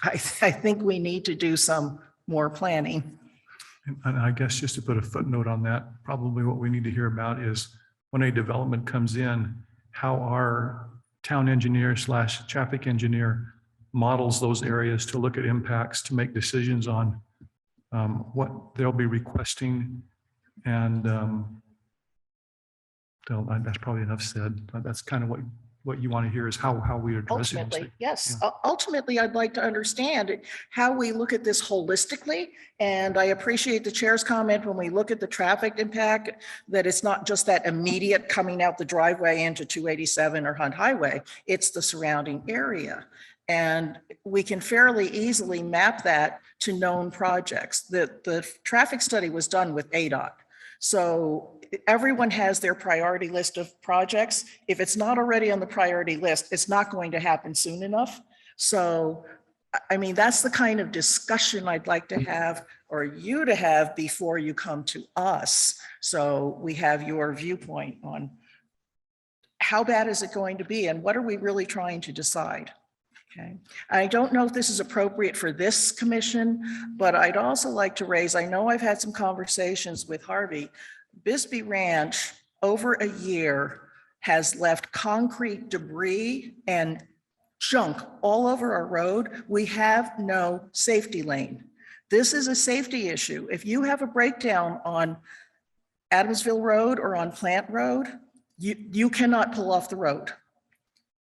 I think we need to do some more planning. And I guess just to put a footnote on that, probably what we need to hear about is when a development comes in, how our town engineer / traffic engineer models those areas to look at impacts, to make decisions on what they'll be requesting. And that's probably enough said. That's kind of what you want to hear is how we address it. Ultimately, yes. Ultimately, I'd like to understand how we look at this holistically. And I appreciate the chair's comment when we look at the traffic impact, that it's not just that immediate coming out the driveway into 287 or Hunt Highway, it's the surrounding area. And we can fairly easily map that to known projects. The traffic study was done with ADOT. So everyone has their priority list of projects. If it's not already on the priority list, it's not going to happen soon enough. So, I mean, that's the kind of discussion I'd like to have, or you to have, before you come to us. So we have your viewpoint on how bad is it going to be and what are we really trying to decide? Okay. I don't know if this is appropriate for this commission, but I'd also like to raise, I know I've had some conversations with Harvey. Bisbee Ranch, over a year, has left concrete debris and junk all over our road. We have no safety lane. This is a safety issue. If you have a breakdown on Adamsville Road or on Plant Road, you cannot pull off the road.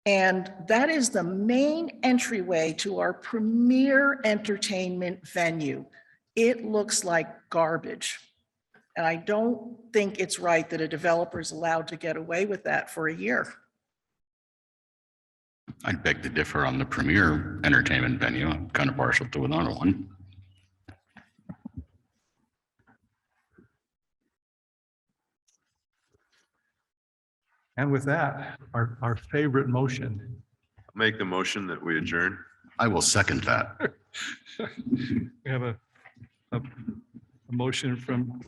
And that is the main entryway to our premier entertainment venue. It looks like garbage. And I don't think it's right that a developer is allowed to get away with that for a year. I'd beg to differ on the premier entertainment venue. I'm kind of partial to another one. And with that, our favorite motion. Make the motion that we adjourn. I will second that. We have a motion from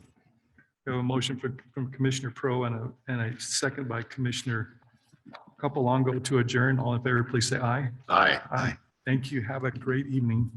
Commissioner Pro and a second by Commissioner Capelongo to adjourn. All in favor, please say aye. Aye. Aye. Thank you. Have a great evening.